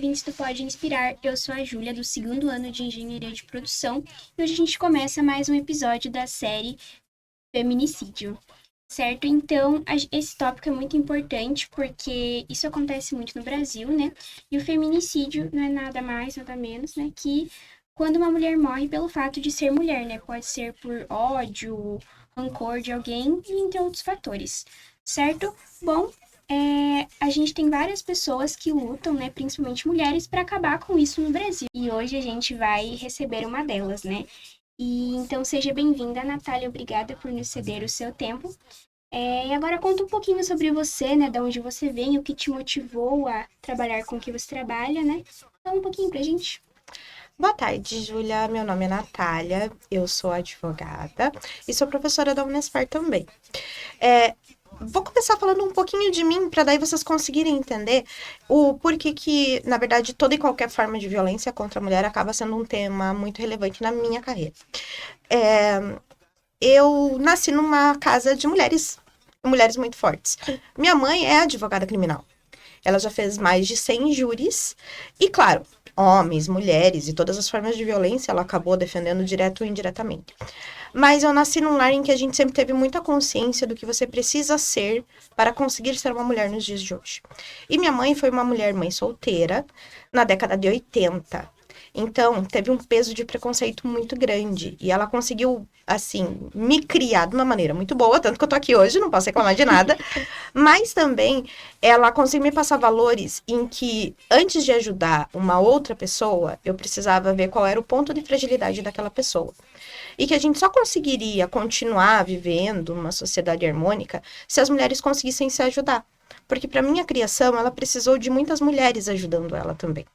ouvintes do Pode Inspirar. Eu sou a Júlia, do segundo ano de Engenharia de Produção, e hoje a gente começa mais um episódio da série Feminicídio, certo? Então, esse tópico é muito importante porque isso acontece muito no Brasil, né? E o feminicídio não é nada mais, nada menos, né? Que quando uma mulher morre pelo fato de ser mulher, né? Pode ser por ódio, rancor de alguém, e entre outros fatores, certo? Bom, a gente tem várias pessoas que lutam, né, principalmente mulheres, para acabar com isso no Brasil. E hoje a gente vai receber uma delas, né? E então seja bem-vinda, Natália. Obrigada por nos ceder o seu tempo. E agora conta um pouquinho sobre você, né? De onde você vem, o que te motivou a trabalhar com o que você trabalha, né? Fala um pouquinho pra gente. Boa tarde, Júlia. Meu nome é Natália, eu sou advogada e sou professora da Unespar também. Vou começar falando um pouquinho de mim, para daí vocês conseguirem entender o porquê que, na verdade, toda e qualquer forma de violência contra a mulher acaba sendo um tema muito relevante na minha carreira. Eu nasci numa casa de mulheres muito fortes. Minha mãe é advogada criminal. Ela já fez mais de 100 júris e, claro, homens, mulheres e todas as formas de violência ela acabou defendendo direto ou indiretamente. Mas eu nasci num lar em que a gente sempre teve muita consciência do que você precisa ser para conseguir ser uma mulher nos dias de hoje. E minha mãe foi uma mãe solteira na década de 80. Então, teve um peso de preconceito muito grande. E ela conseguiu, assim, me criar de uma maneira muito boa, tanto que eu tô aqui hoje, não posso reclamar de nada. Mas também, ela conseguiu me passar valores em que, antes de ajudar uma outra pessoa, eu precisava ver qual era o ponto de fragilidade daquela pessoa. E que a gente só conseguiria continuar vivendo uma sociedade harmônica se as mulheres conseguissem se ajudar. Porque para minha criação, ela precisou de muitas mulheres ajudando ela também.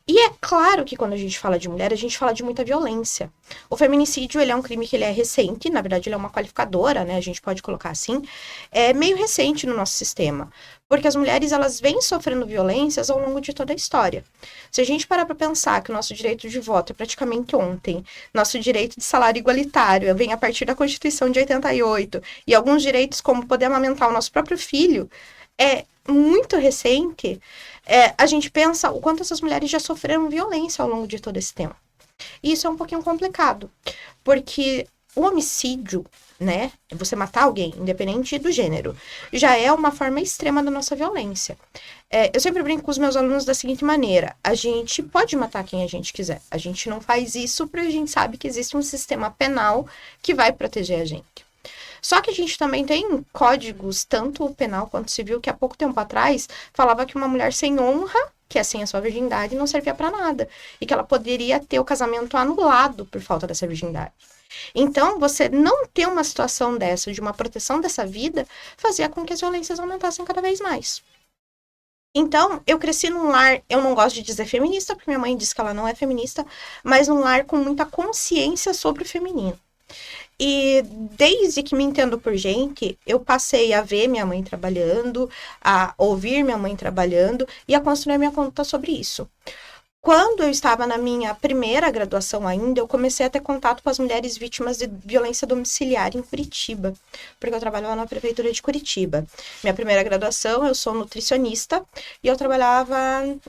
E é claro que quando a gente fala de mulher, a gente fala de muita violência. O feminicídio, ele é um crime que ele é recente, na verdade ele é uma qualificadora, né, a gente pode colocar assim, é meio recente no nosso sistema, porque as mulheres, elas vêm sofrendo violências ao longo de toda a história. Se a gente parar para pensar que o nosso direito de voto é praticamente ontem, nosso direito de salário igualitário vem a partir da Constituição de 88, e alguns direitos como poder amamentar o nosso próprio filho, é muito recente, a gente pensa o quanto essas mulheres já sofreram violência ao longo de todo esse tempo. E isso é um pouquinho complicado, porque o homicídio, né, você matar alguém, independente do gênero, já é uma forma extrema da nossa violência. Eu sempre brinco com os meus alunos da seguinte maneira: a gente pode matar quem a gente quiser, a gente não faz isso porque a gente sabe que existe um sistema penal que vai proteger a gente. Só que a gente também tem códigos, tanto penal quanto civil, que há pouco tempo atrás falava que uma mulher sem honra, que é sem a sua virgindade, não servia para nada. E que ela poderia ter o casamento anulado por falta dessa virgindade. Então, você não ter uma situação dessa, de uma proteção dessa vida, fazia com que as violências aumentassem cada vez mais. Então, eu cresci num lar, eu não gosto de dizer feminista, porque minha mãe diz que ela não é feminista, mas num lar com muita consciência sobre o feminino. E desde que me entendo por gente, eu passei a ver minha mãe trabalhando, a ouvir minha mãe trabalhando e a construir minha conta sobre isso. Quando eu estava na minha primeira graduação ainda, eu comecei a ter contato com as mulheres vítimas de violência domiciliar em Curitiba, porque eu trabalhava na prefeitura de Curitiba. Minha primeira graduação, eu sou nutricionista, e eu trabalhava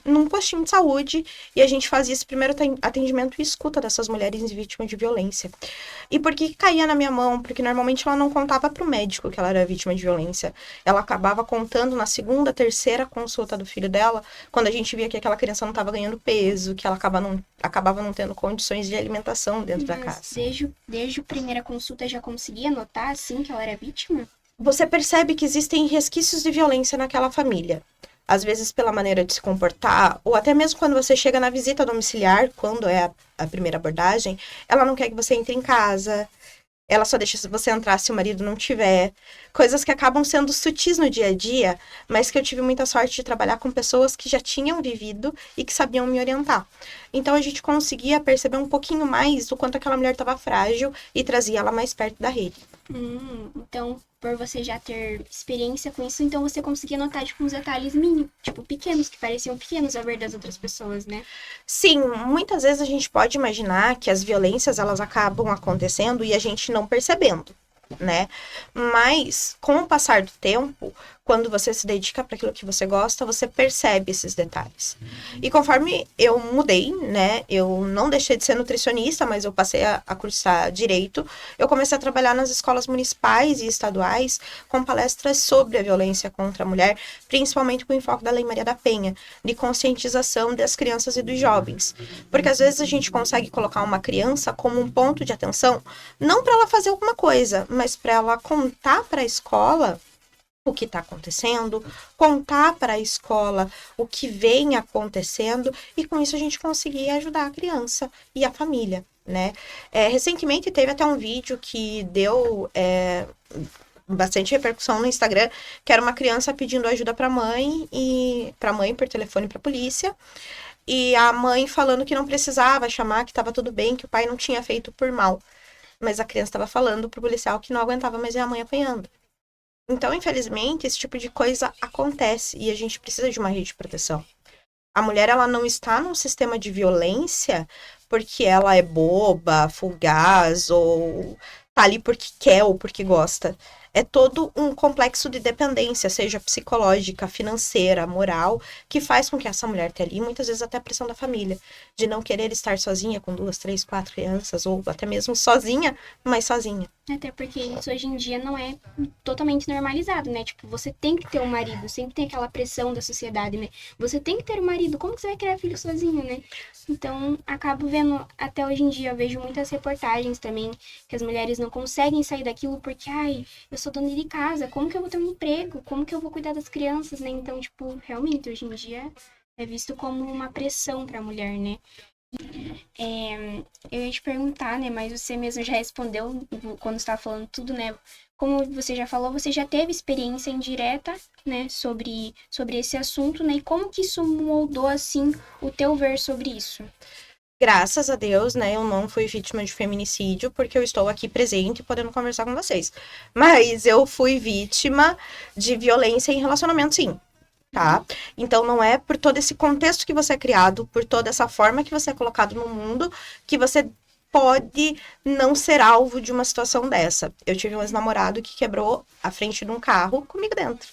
num postinho de saúde, e a gente fazia esse primeiro atendimento e escuta dessas mulheres vítimas de violência. E por que caía na minha mão? Porque normalmente ela não contava para o médico que ela era vítima de violência. Ela acabava contando na segunda, terceira consulta do filho dela, quando a gente via que aquela criança não estava ganhando peso, que ela acabava não tendo condições de alimentação dentro da casa. Desde a primeira consulta já conseguia notar, assim, que ela era vítima? Você percebe que existem resquícios de violência naquela família. Às vezes pela maneira de se comportar, ou até mesmo quando você chega na visita domiciliar, quando é a primeira abordagem, ela não quer que você entre em casa, ela só deixa você entrar se o marido não tiver. Coisas que acabam sendo sutis no dia a dia, mas que eu tive muita sorte de trabalhar com pessoas que já tinham vivido e que sabiam me orientar. Então a gente conseguia perceber um pouquinho mais do quanto aquela mulher estava frágil e trazia ela mais perto da rede. Então, por você já ter experiência com isso, então você conseguia notar, tipo, uns detalhes mínimos, tipo, pequenos, que pareciam pequenos ao ver das outras pessoas, né? Sim, muitas vezes a gente pode imaginar que as violências, elas acabam acontecendo e a gente não percebendo, né? Mas, com o passar do tempo, quando você se dedica para aquilo que você gosta, você percebe esses detalhes. E conforme eu mudei, né, eu não deixei de ser nutricionista, mas eu passei a cursar direito, eu comecei a trabalhar nas escolas municipais e estaduais com palestras sobre a violência contra a mulher, principalmente com o enfoque da Lei Maria da Penha, de conscientização das crianças e dos jovens. Porque às vezes a gente consegue colocar uma criança como um ponto de atenção, não para ela fazer alguma coisa, mas para ela contar para a escola o que está acontecendo, contar para a escola o que vem acontecendo, e com isso a gente conseguir ajudar a criança e a família, né? Recentemente teve até um vídeo que deu bastante repercussão no Instagram, que era uma criança pedindo ajuda para a mãe por telefone para a polícia, e a mãe falando que não precisava chamar, que estava tudo bem, que o pai não tinha feito por mal. Mas a criança estava falando pro policial que não aguentava mais ver a mãe apanhando. Então, infelizmente, esse tipo de coisa acontece e a gente precisa de uma rede de proteção. A mulher, ela não está num sistema de violência porque ela é boba, fugaz ou tá ali porque quer ou porque gosta. É todo um complexo de dependência, seja psicológica, financeira, moral, que faz com que essa mulher esteja ali, muitas vezes até a pressão da família, de não querer estar sozinha com 2, 3, 4 crianças, ou até mesmo sozinha, mas sozinha. Até porque isso hoje em dia não é totalmente normalizado, né? Tipo, você tem que ter um marido, sempre tem aquela pressão da sociedade, né? Você tem que ter um marido, como que você vai criar filho sozinho, né? Então, acabo vendo, até hoje em dia, eu vejo muitas reportagens também, que as mulheres não conseguem sair daquilo porque, ai, eu sou dona de casa, como que eu vou ter um emprego? Como que eu vou cuidar das crianças, né? Então, tipo, realmente, hoje em dia, é visto como uma pressão pra mulher, né? Eu ia te perguntar, né? Mas você mesmo já respondeu quando estava falando tudo, né? Como você já falou, você já teve experiência indireta, né? Sobre esse assunto, né? E como que isso moldou, assim, o teu ver sobre isso? Graças a Deus, né, eu não fui vítima de feminicídio, porque eu estou aqui presente podendo conversar com vocês. Mas eu fui vítima de violência em relacionamento, sim. Tá? Então não é por todo esse contexto que você é criado, por toda essa forma que você é colocado no mundo, que você pode não ser alvo de uma situação dessa. Eu tive um ex-namorado que quebrou a frente de um carro comigo dentro.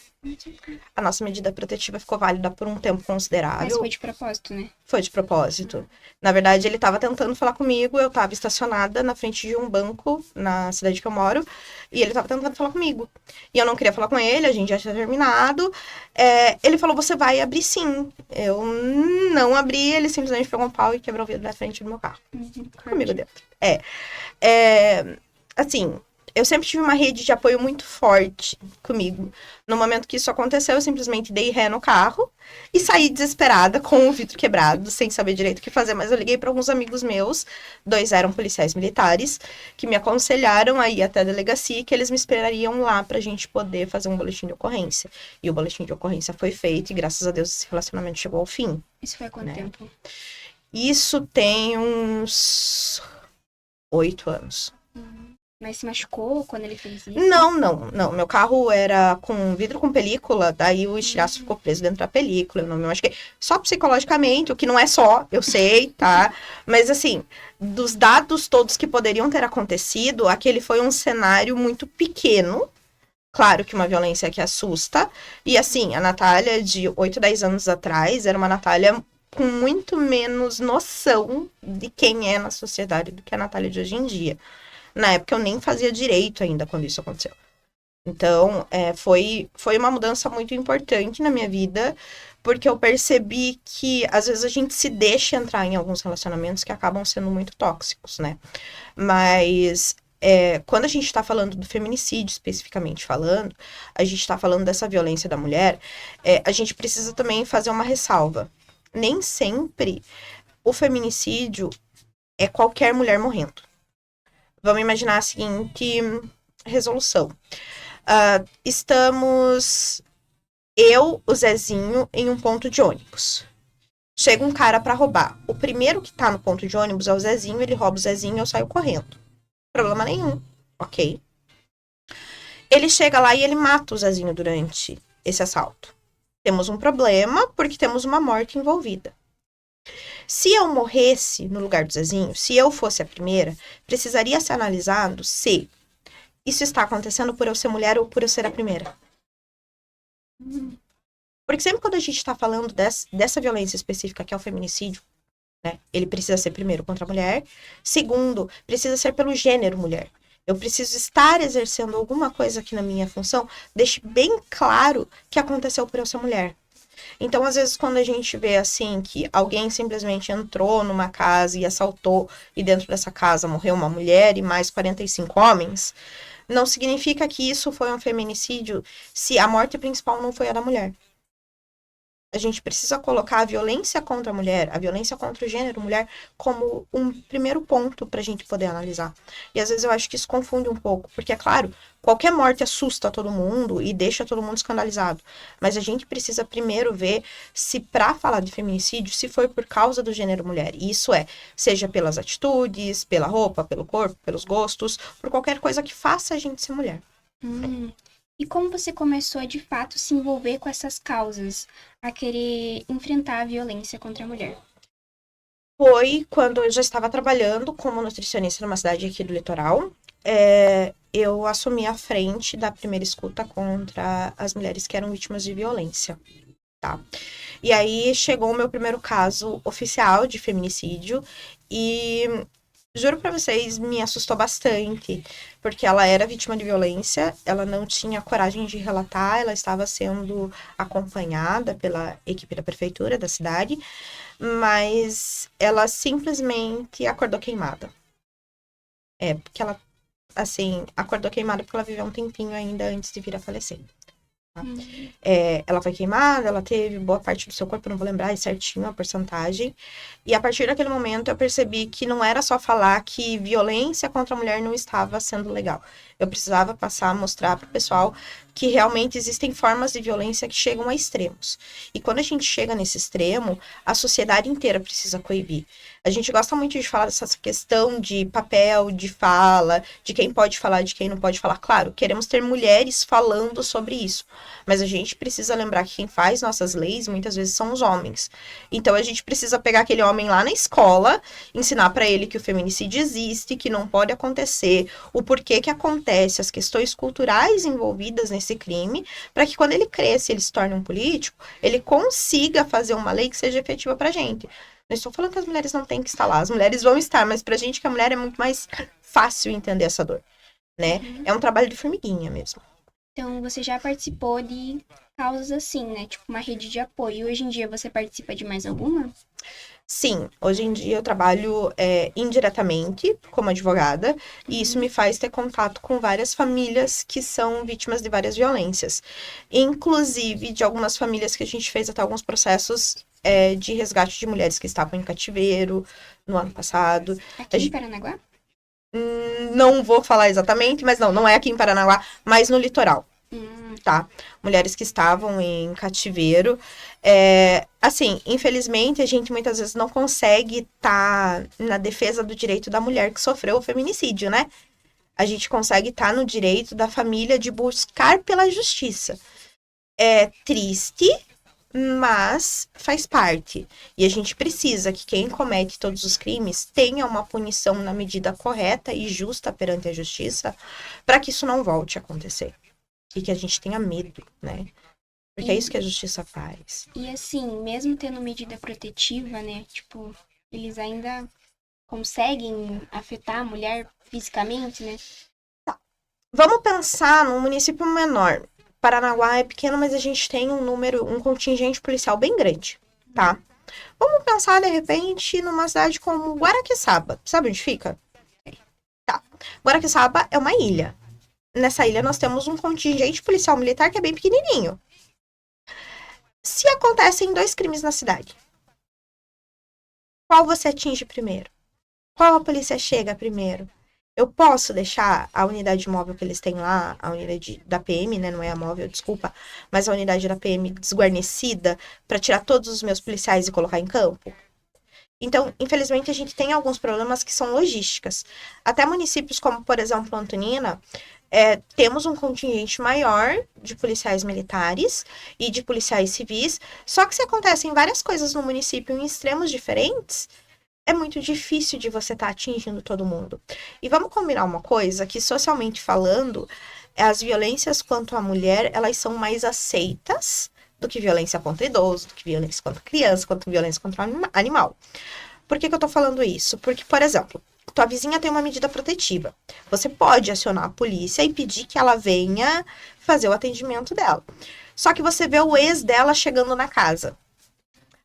A nossa medida protetiva ficou válida por um tempo Mas considerável. foi de propósito, né? Foi de propósito. Na verdade, ele estava tentando falar comigo, eu estava estacionada na frente de um banco na cidade que eu moro, e ele estava tentando falar comigo. E eu não queria falar com ele, a gente já tinha terminado. Ele falou, você vai abrir sim. Eu não abri, ele simplesmente pegou um pau e quebrou o vidro da frente do meu carro. Comigo dentro. Assim, eu sempre tive uma rede de apoio muito forte comigo. No momento que isso aconteceu, eu simplesmente dei ré no carro e saí desesperada com o vidro quebrado, sem saber direito o que fazer. Mas eu liguei para alguns amigos meus, 2 eram policiais militares, que me aconselharam a ir até a delegacia e que eles me esperariam lá pra gente poder fazer um boletim de ocorrência. E o boletim de ocorrência foi feito e, graças a Deus, esse relacionamento chegou ao fim. Isso foi há quanto tempo? Isso tem uns 8 anos. Mas se machucou quando ele fez isso? Não. Meu carro era com vidro com película, daí o estilhaço ficou preso dentro da película, eu não me machuquei. Só psicologicamente, o que não é só, eu sei, tá? Mas assim, dos dados todos que poderiam ter acontecido, aquele foi um cenário muito pequeno. Claro que uma violência que assusta. E assim, a Natália de 8, 10 anos atrás era uma Natália com muito menos noção de quem é na sociedade do que a Natália de hoje em dia. Na época eu nem fazia direito ainda quando isso aconteceu. Então, foi uma mudança muito importante na minha vida, porque eu percebi que às vezes a gente se deixa entrar em alguns relacionamentos que acabam sendo muito tóxicos, né? Mas quando a gente está falando do feminicídio, especificamente falando, a gente está falando dessa violência da mulher, a gente precisa também fazer uma ressalva. Nem sempre o feminicídio é qualquer mulher morrendo. Vamos imaginar a seguinte resolução. Estamos eu, o Zezinho, em um ponto de ônibus. Chega um cara pra roubar. O primeiro que tá no ponto de ônibus é o Zezinho, ele rouba o Zezinho e eu saio correndo. Problema nenhum, ok? Ele chega lá e ele mata o Zezinho durante esse assalto. Temos um problema porque temos uma morte envolvida. Se eu morresse no lugar do Zezinho, se eu fosse a primeira, precisaria ser analisado se isso está acontecendo por eu ser mulher ou por eu ser a primeira. Porque sempre quando a gente tá falando dessa violência específica, que é o feminicídio, né? Ele precisa ser, primeiro, contra a mulher. Segundo, precisa ser pelo gênero mulher. Eu preciso estar exercendo alguma coisa aqui na minha função, deixe bem claro que aconteceu por eu ser mulher. Então, às vezes, quando a gente vê assim que alguém simplesmente entrou numa casa e assaltou, e dentro dessa casa morreu uma mulher e mais 45 homens, não significa que isso foi um feminicídio se a morte principal não foi a da mulher. A gente precisa colocar a violência contra a mulher, a violência contra o gênero mulher, como um primeiro ponto para a gente poder analisar. E às vezes eu acho que isso confunde um pouco, porque é claro, qualquer morte assusta todo mundo e deixa todo mundo escandalizado. Mas a gente precisa primeiro ver se, para falar de feminicídio, se foi por causa do gênero mulher. E isso é, seja pelas atitudes, pela roupa, pelo corpo, pelos gostos, por qualquer coisa que faça a gente ser mulher. E como você começou a, de fato, se envolver com essas causas, a querer enfrentar a violência contra a mulher? Foi quando eu já estava trabalhando como nutricionista numa cidade aqui do litoral. Eu assumi a frente da primeira escuta contra as mulheres que eram vítimas de violência, tá? E aí chegou o meu primeiro caso oficial de feminicídio e juro pra vocês, me assustou bastante, porque ela era vítima de violência, ela não tinha coragem de relatar, ela estava sendo acompanhada pela equipe da prefeitura da cidade, mas ela simplesmente acordou queimada. Porque ela, assim, acordou queimada porque ela viveu um tempinho ainda antes de vir a falecer. Tá? Ela foi queimada, ela teve boa parte do seu corpo, não vou lembrar certinho a porcentagem. E a partir daquele momento eu percebi que não era só falar que violência contra a mulher não estava sendo legal. Eu precisava passar a mostrar para o pessoal que realmente existem formas de violência que chegam a extremos. E quando a gente chega nesse extremo, a sociedade inteira precisa coibir. A gente gosta muito de falar dessa questão de papel, de fala, de quem pode falar, de quem não pode falar. Claro, queremos ter mulheres falando sobre isso, mas a gente precisa lembrar que quem faz nossas leis muitas vezes são os homens. Então a gente precisa pegar aquele homem lá na escola, ensinar para ele que o feminicídio existe, que não pode acontecer, o porquê que acontece, as questões culturais envolvidas nesse crime, para que quando ele cresça e ele se torne um político, ele consiga fazer uma lei que seja efetiva pra gente. Não estou falando que as mulheres não têm que estar lá, as mulheres vão estar, mas pra gente que a mulher é muito mais fácil entender essa dor, né? É um trabalho de formiguinha mesmo. Então, você já participou de causas assim, né? Tipo, uma rede de apoio. Hoje em dia, você participa de mais alguma? Sim, hoje em dia eu trabalho indiretamente como advogada e isso me faz ter contato com várias famílias que são vítimas de várias violências. Inclusive de algumas famílias que a gente fez até alguns processos de resgate de mulheres que estavam em cativeiro no ano passado. Aqui em Paranaguá? Não vou falar exatamente, mas não é aqui em Paranaguá, mas no litoral. Tá? Mulheres que estavam em cativeiro. Assim, infelizmente, a gente muitas vezes não consegue estar na defesa do direito da mulher que sofreu o feminicídio, né? A gente consegue estar no direito da família de buscar pela justiça. É triste, mas faz parte. E a gente precisa que quem comete todos os crimes tenha uma punição na medida correta e justa perante a justiça, para que isso não volte a acontecer. E que a gente tenha medo, né? Porque é isso que a justiça faz. E assim, mesmo tendo medida protetiva, né? Tipo, eles ainda conseguem afetar a mulher fisicamente, né? Tá. Vamos pensar num município menor. Paranaguá é pequeno, mas a gente tem um contingente policial bem grande, tá? Vamos pensar, de repente, numa cidade como Guaraqueçaba. Sabe onde fica? Tá. Guaraqueçaba é uma ilha. Nessa ilha nós temos um contingente policial militar que é bem pequenininho. Se acontecem 2 crimes na cidade, qual você atinge primeiro? Qual a polícia chega primeiro? Eu posso deixar a unidade móvel que eles têm lá, a unidade da PM, né? Não é a móvel, desculpa, mas a unidade da PM desguarnecida para tirar todos os meus policiais e colocar em campo? Então, infelizmente, a gente tem alguns problemas que são logísticas. Até municípios como, por exemplo, Antonina, temos um contingente maior de policiais militares e de policiais civis, só que se acontecem várias coisas no município em extremos diferentes, é muito difícil de você estar atingindo todo mundo. E vamos combinar uma coisa, que socialmente falando, as violências contra a mulher, elas são mais aceitas do que violência contra idoso, do que violência contra criança, contra violência contra animal. Por que eu tô falando isso? Porque, por exemplo, tua vizinha tem uma medida protetiva. Você pode acionar a polícia e pedir que ela venha fazer o atendimento dela. Só que você vê o ex dela chegando na casa.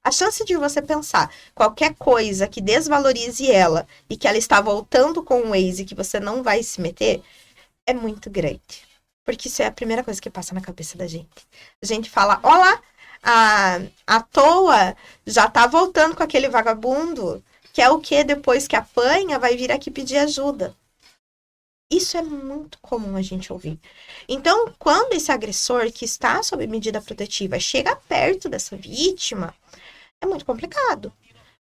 A chance de você pensar qualquer coisa que desvalorize ela e que ela está voltando com o ex e que você não vai se meter é muito grande. Porque isso é a primeira coisa que passa na cabeça da gente. A gente fala, olá, à toa já tá voltando com aquele vagabundo, que é o que depois que apanha vai vir aqui pedir ajuda. Isso é muito comum a gente ouvir. Então, quando esse agressor que está sob medida protetiva chega perto dessa vítima, é muito complicado.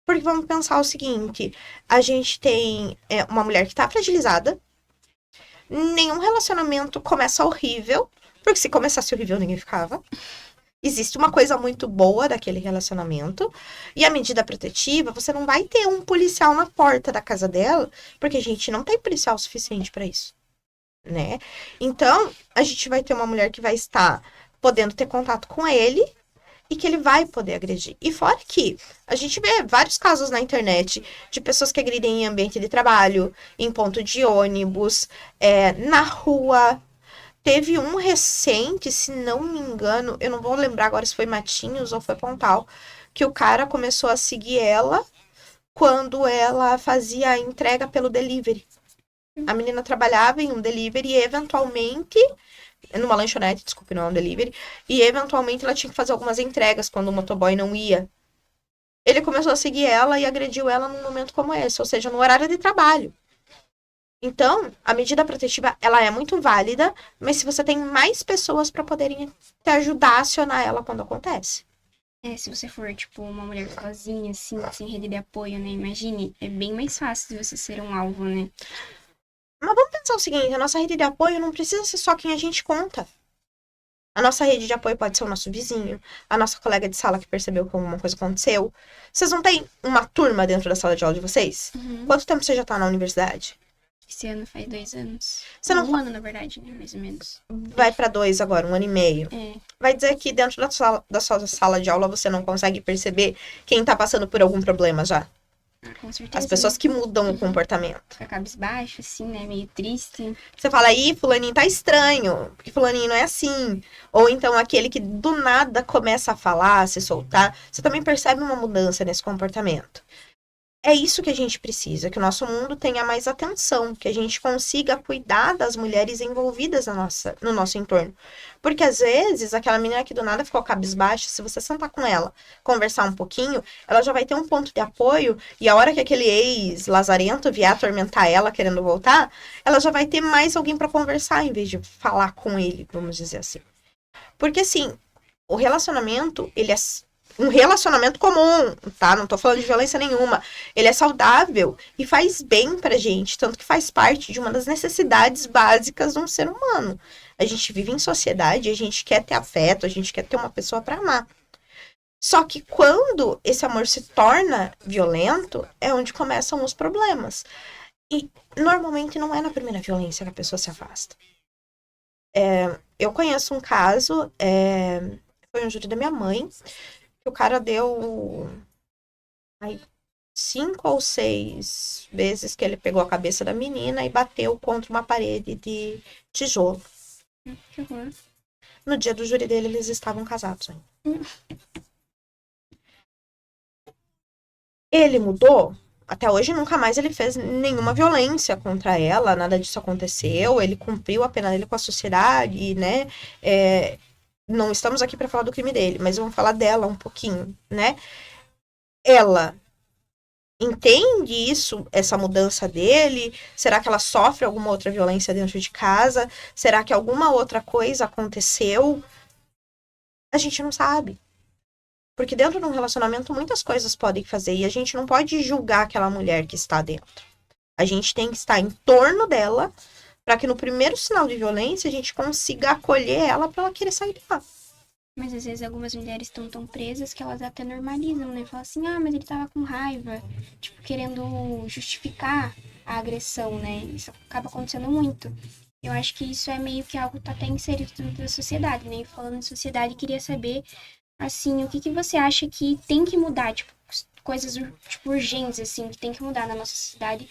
Porque vamos pensar o seguinte, a gente tem uma mulher que está fragilizada, nenhum relacionamento começa horrível, porque se começasse horrível ninguém ficava. Existe uma coisa muito boa daquele relacionamento. E a medida protetiva, você não vai ter um policial na porta da casa dela, porque a gente não tem policial suficiente para isso, né? Então, a gente vai ter uma mulher que vai estar podendo ter contato com ele e que ele vai poder agredir. E fora que a gente vê vários casos na internet de pessoas que agridem em ambiente de trabalho, em ponto de ônibus, na rua. Teve um recente, se não me engano, eu não vou lembrar agora se foi Matinhos ou foi Pontal, que o cara começou a seguir ela quando ela fazia a entrega pelo delivery. A menina trabalhava em um delivery e eventualmente, numa lanchonete, desculpe, não é um delivery, e eventualmente ela tinha que fazer algumas entregas quando o motoboy não ia. Ele começou a seguir ela e agrediu ela num momento como esse, ou seja, no horário de trabalho. Então, a medida protetiva, ela é muito válida, mas se você tem mais pessoas para poderem te ajudar a acionar ela quando acontece. Se você for, tipo, uma mulher sozinha, assim, sem rede de apoio, né? Imagine, é bem mais fácil de você ser um alvo, né? Mas vamos pensar o seguinte, a nossa rede de apoio não precisa ser só quem a gente conta. A nossa rede de apoio pode ser o nosso vizinho, a nossa colega de sala que percebeu que alguma coisa aconteceu. Vocês não têm uma turma dentro da sala de aula de vocês? Uhum. Quanto tempo você já tá na universidade? Esse ano faz 2 anos. Você não Um ano, na verdade, né? Mais ou menos. vai para 2 agora, 1 ano e meio. Vai dizer que dentro da sua sala de aula você não consegue perceber quem tá passando por algum problema já. Com certeza. As pessoas que mudam o comportamento. Fica cabisbaixo, assim, né? Meio triste. Você fala, aí, fulaninho tá estranho, porque fulaninho não é assim. Ou então aquele que do nada começa a falar, a se soltar. Você também percebe uma mudança nesse comportamento. É isso que a gente precisa, que o nosso mundo tenha mais atenção, que a gente consiga cuidar das mulheres envolvidas no nosso entorno. Porque às vezes, aquela menina que do nada ficou cabisbaixa, se você sentar com ela, conversar um pouquinho, ela já vai ter um ponto de apoio, e a hora que aquele ex-lazarento vier atormentar ela querendo voltar, ela já vai ter mais alguém para conversar, em vez de falar com ele, vamos dizer assim. Porque assim, o relacionamento, ele é um relacionamento comum, tá? Não tô falando de violência nenhuma. Ele é saudável e faz bem pra gente, tanto que faz parte de uma das necessidades básicas de um ser humano. A gente vive em sociedade, a gente quer ter afeto, a gente quer ter uma pessoa pra amar. Só que quando esse amor se torna violento, é onde começam os problemas. E normalmente não é na primeira violência que a pessoa se afasta. Eu conheço um caso, foi um júri da minha mãe, que o cara deu 5 ou 6 vezes que ele pegou a cabeça da menina e bateu contra uma parede de tijolo. Que horror. No dia do júri dele, eles estavam casados ainda. Ele mudou? Até hoje, nunca mais ele fez nenhuma violência contra ela, nada disso aconteceu, ele cumpriu a pena dele com a sociedade, né? Não estamos aqui para falar do crime dele, mas vamos falar dela um pouquinho, né? Ela entende isso, essa mudança dele? Será que ela sofre alguma outra violência dentro de casa? Será que alguma outra coisa aconteceu? A gente não sabe. Porque dentro de um relacionamento muitas coisas podem fazer e a gente não pode julgar aquela mulher que está dentro. A gente tem que estar em torno dela para que no primeiro sinal de violência a gente consiga acolher ela para ela querer sair de lá. Mas às vezes algumas mulheres estão tão presas que elas até normalizam, né? Falam assim, mas ele tava com raiva. Tipo, querendo justificar a agressão, né? Isso acaba acontecendo muito. Eu acho que isso é meio que algo que tá até inserido dentro da sociedade, né? E falando em sociedade, queria saber, assim, o que que você acha que tem que mudar, tipo, coisas, tipo, urgentes, assim, que tem que mudar na nossa sociedade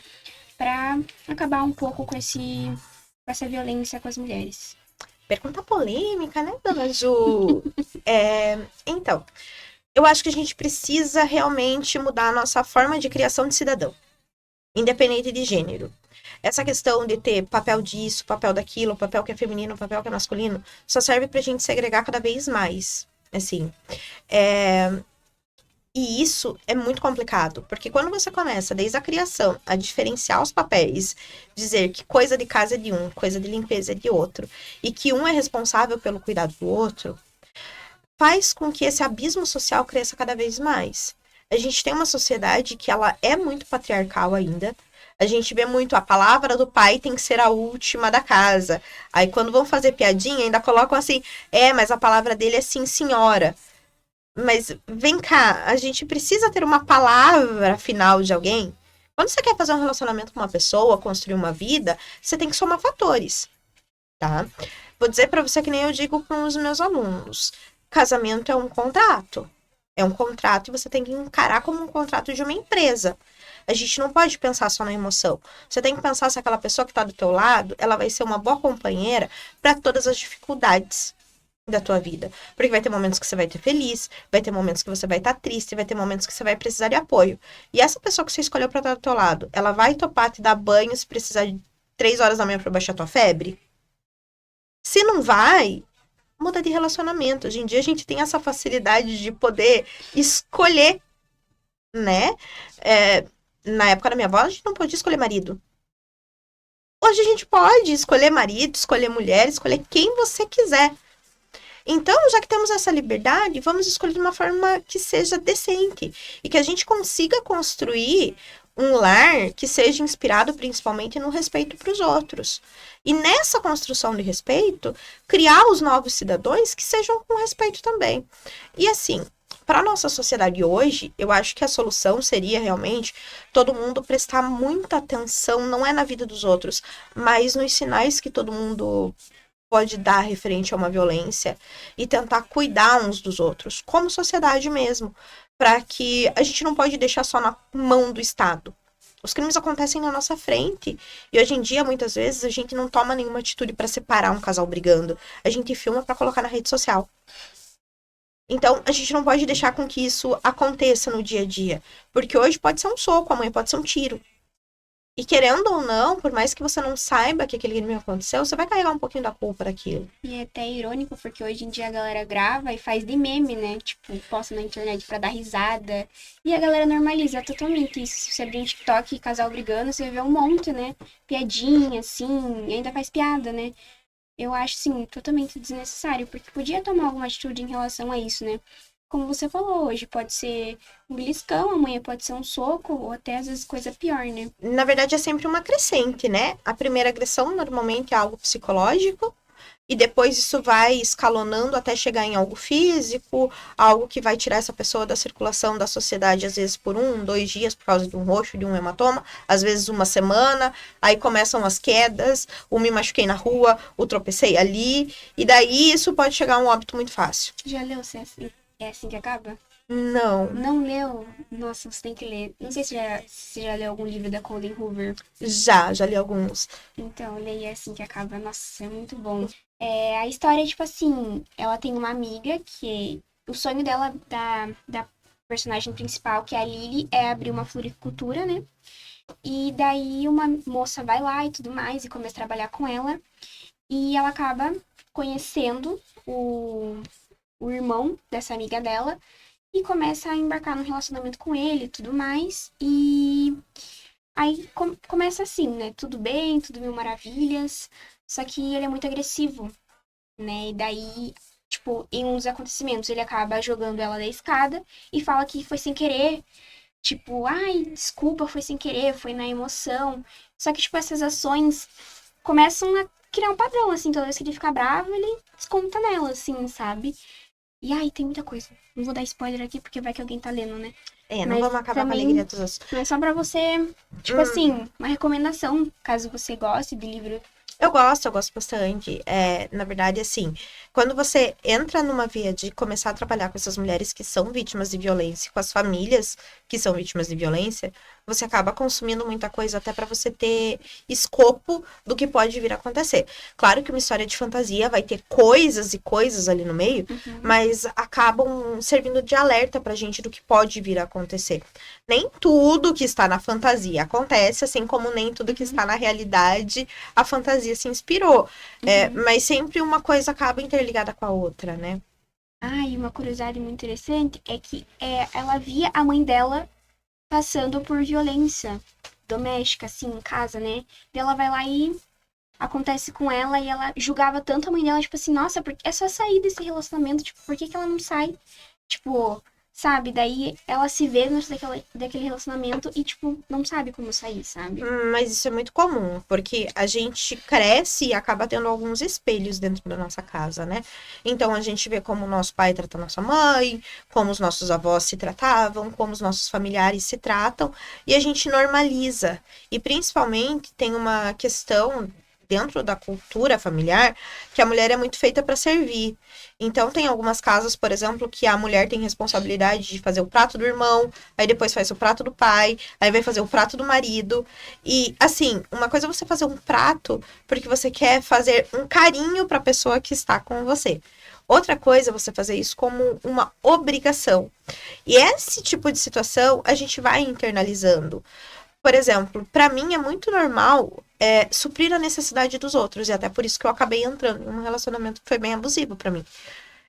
pra acabar um pouco com essa violência com as mulheres. Pergunta polêmica, né, dona Ju? Então, eu acho que a gente precisa realmente mudar a nossa forma de criação de cidadão, independente de gênero. Essa questão de ter papel disso, papel daquilo, papel que é feminino, papel que é masculino, só serve pra gente segregar cada vez mais. Assim, e isso é muito complicado, porque quando você começa, desde a criação, a diferenciar os papéis, dizer que coisa de casa é de um, coisa de limpeza é de outro, e que um é responsável pelo cuidado do outro, faz com que esse abismo social cresça cada vez mais. A gente tem uma sociedade que ela é muito patriarcal ainda. A gente vê muito a palavra do pai tem que ser a última da casa. Aí quando vão fazer piadinha, ainda colocam assim, mas a palavra dele é sim, senhora. Mas vem cá, a gente precisa ter uma palavra final de alguém. Quando você quer fazer um relacionamento com uma pessoa, construir uma vida, você tem que somar fatores, tá? Vou dizer pra você que nem eu digo com os meus alunos. Casamento é um contrato. É um contrato e você tem que encarar como um contrato de uma empresa. A gente não pode pensar só na emoção. Você tem que pensar se aquela pessoa que está do teu lado, ela vai ser uma boa companheira para todas as dificuldades da tua vida. Porque vai ter momentos que você vai ter feliz, vai ter momentos que você vai estar triste, vai ter momentos que você vai precisar de apoio. E essa pessoa que você escolheu para estar do teu lado, ela vai topar te dar banho se precisar de 3 horas da manhã para baixar tua febre? Se não vai, muda de relacionamento. Hoje em dia a gente tem essa facilidade de poder escolher, né? Na época da minha avó, a gente não podia escolher marido. Hoje a gente pode escolher marido, escolher mulher, escolher quem você quiser. Então, já que temos essa liberdade, vamos escolher de uma forma que seja decente e que a gente consiga construir um lar que seja inspirado principalmente no respeito para os outros. E nessa construção de respeito, criar os novos cidadãos que sejam com respeito também. E assim, para a nossa sociedade hoje, eu acho que a solução seria realmente todo mundo prestar muita atenção, não é na vida dos outros, mas nos sinais que todo mundo pode dar referente a uma violência e tentar cuidar uns dos outros, como sociedade mesmo, para que a gente não pode deixar só na mão do Estado. Os crimes acontecem na nossa frente e hoje em dia muitas vezes a gente não toma nenhuma atitude para separar um casal brigando, a gente filma para colocar na rede social. Então, a gente não pode deixar com que isso aconteça no dia a dia, porque hoje pode ser um soco, amanhã pode ser um tiro. E querendo ou não, por mais que você não saiba que aquele crime aconteceu, você vai carregar um pouquinho da culpa daquilo. E é até irônico, porque hoje em dia a galera grava e faz de meme, né? Tipo, posta na internet pra dar risada. E a galera normaliza totalmente isso. Se você abrir um TikTok e casal brigando, você vai ver um monte, né? Piadinha, assim, e ainda faz piada, né? Eu acho, sim, totalmente desnecessário, porque podia tomar alguma atitude em relação a isso, né? Como você falou, hoje pode ser um beliscão, amanhã pode ser um soco, ou até às vezes coisa pior, né? Na verdade, é sempre uma crescente, né? A primeira agressão normalmente é algo psicológico, e depois isso vai escalonando até chegar em algo físico, algo que vai tirar essa pessoa da circulação da sociedade, às vezes por 1, 2 dias, por causa de um roxo, de um hematoma, às vezes uma semana, aí começam as quedas, o me machuquei na rua, o tropecei ali, e daí isso pode chegar a um óbito muito fácil. Já leu se é assim que acaba? Não, Não leu? Nossa, você tem que ler. Não sei se já leu algum livro da Colleen Hoover. já li alguns. Então, leia assim que acaba. Nossa, é muito bom. A história é tipo assim: ela tem uma amiga que. O sonho dela, da personagem principal, que é a Lily, é abrir uma floricultura, né? E daí uma moça vai lá e tudo mais e começa a trabalhar com ela. E ela acaba conhecendo o irmão dessa amiga dela e começa a embarcar num relacionamento com ele e tudo mais. E aí começa assim, né? Tudo bem, tudo mil maravilhas. Só que ele é muito agressivo, né? E daí, tipo, em uns acontecimentos, ele acaba jogando ela da escada e fala que foi sem querer. Tipo, ai, desculpa, foi sem querer, foi na emoção. Só que, tipo, essas ações começam a criar um padrão, assim. Toda vez que ele fica bravo, ele desconta nela, assim, sabe? E aí, tem muita coisa. Não vou dar spoiler aqui, porque vai que alguém tá lendo, né? Não Mas vamos acabar com a também- alegria dos outros. Mas só pra você, tipo assim, uma recomendação, caso você goste de livro Eu gosto bastante. Na verdade, assim, quando você entra numa via de começar a trabalhar com essas mulheres que são vítimas de violência, com as famílias que são vítimas de violência, você acaba consumindo muita coisa até para você ter escopo do que pode vir a acontecer. Claro que uma história de fantasia vai ter coisas e coisas ali no meio, mas acabam servindo de alerta pra gente do que pode vir a acontecer. Nem tudo que está na fantasia acontece, assim como nem tudo que está na realidade a fantasia se inspirou. Mas sempre uma coisa acaba interligada com a outra, né? Ah, e uma curiosidade muito interessante é que ela via a mãe dela passando por violência doméstica, assim, em casa, né? E ela vai lá e acontece com ela e ela julgava tanto a mãe dela, tipo assim, nossa, porque é só sair desse relacionamento, tipo, por que que ela não sai? Tipo, sabe? Daí ela se vê dentro daquele relacionamento e, tipo, não sabe como sair, sabe? Mas isso é muito comum, porque a gente cresce e acaba tendo alguns espelhos dentro da nossa casa, né? Então a gente vê como o nosso pai trata a nossa mãe, como os nossos avós se tratavam, como os nossos familiares se tratam, e a gente normaliza. E principalmente tem uma questão dentro da cultura familiar que a mulher é muito feita para servir. Então tem algumas casas, por exemplo, que a mulher tem responsabilidade de fazer o prato do irmão, aí depois faz o prato do pai, aí vai fazer o prato do marido. E, assim, uma coisa é você fazer um prato porque você quer fazer um carinho para a pessoa que está com você. Outra coisa é você fazer isso como uma obrigação. E esse tipo de situação a gente vai internalizando. Por exemplo, para mim é muito normal suprir a necessidade dos outros. E até por isso que eu acabei entrando num relacionamento que foi bem abusivo para mim.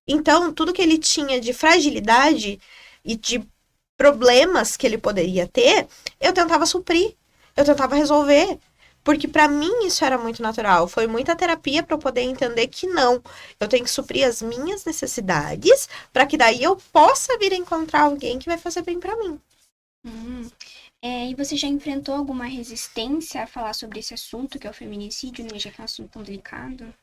Então, tudo que ele tinha de fragilidade e de problemas que ele poderia ter, eu tentava suprir, eu tentava resolver, porque para mim isso era muito natural. Foi muita terapia para eu poder entender que não, eu tenho que suprir as minhas necessidades para que daí eu possa vir a encontrar alguém que vai fazer bem para mim. E você já enfrentou alguma resistência a falar sobre esse assunto, que é o feminicídio, né? Já que é um assunto tão delicado?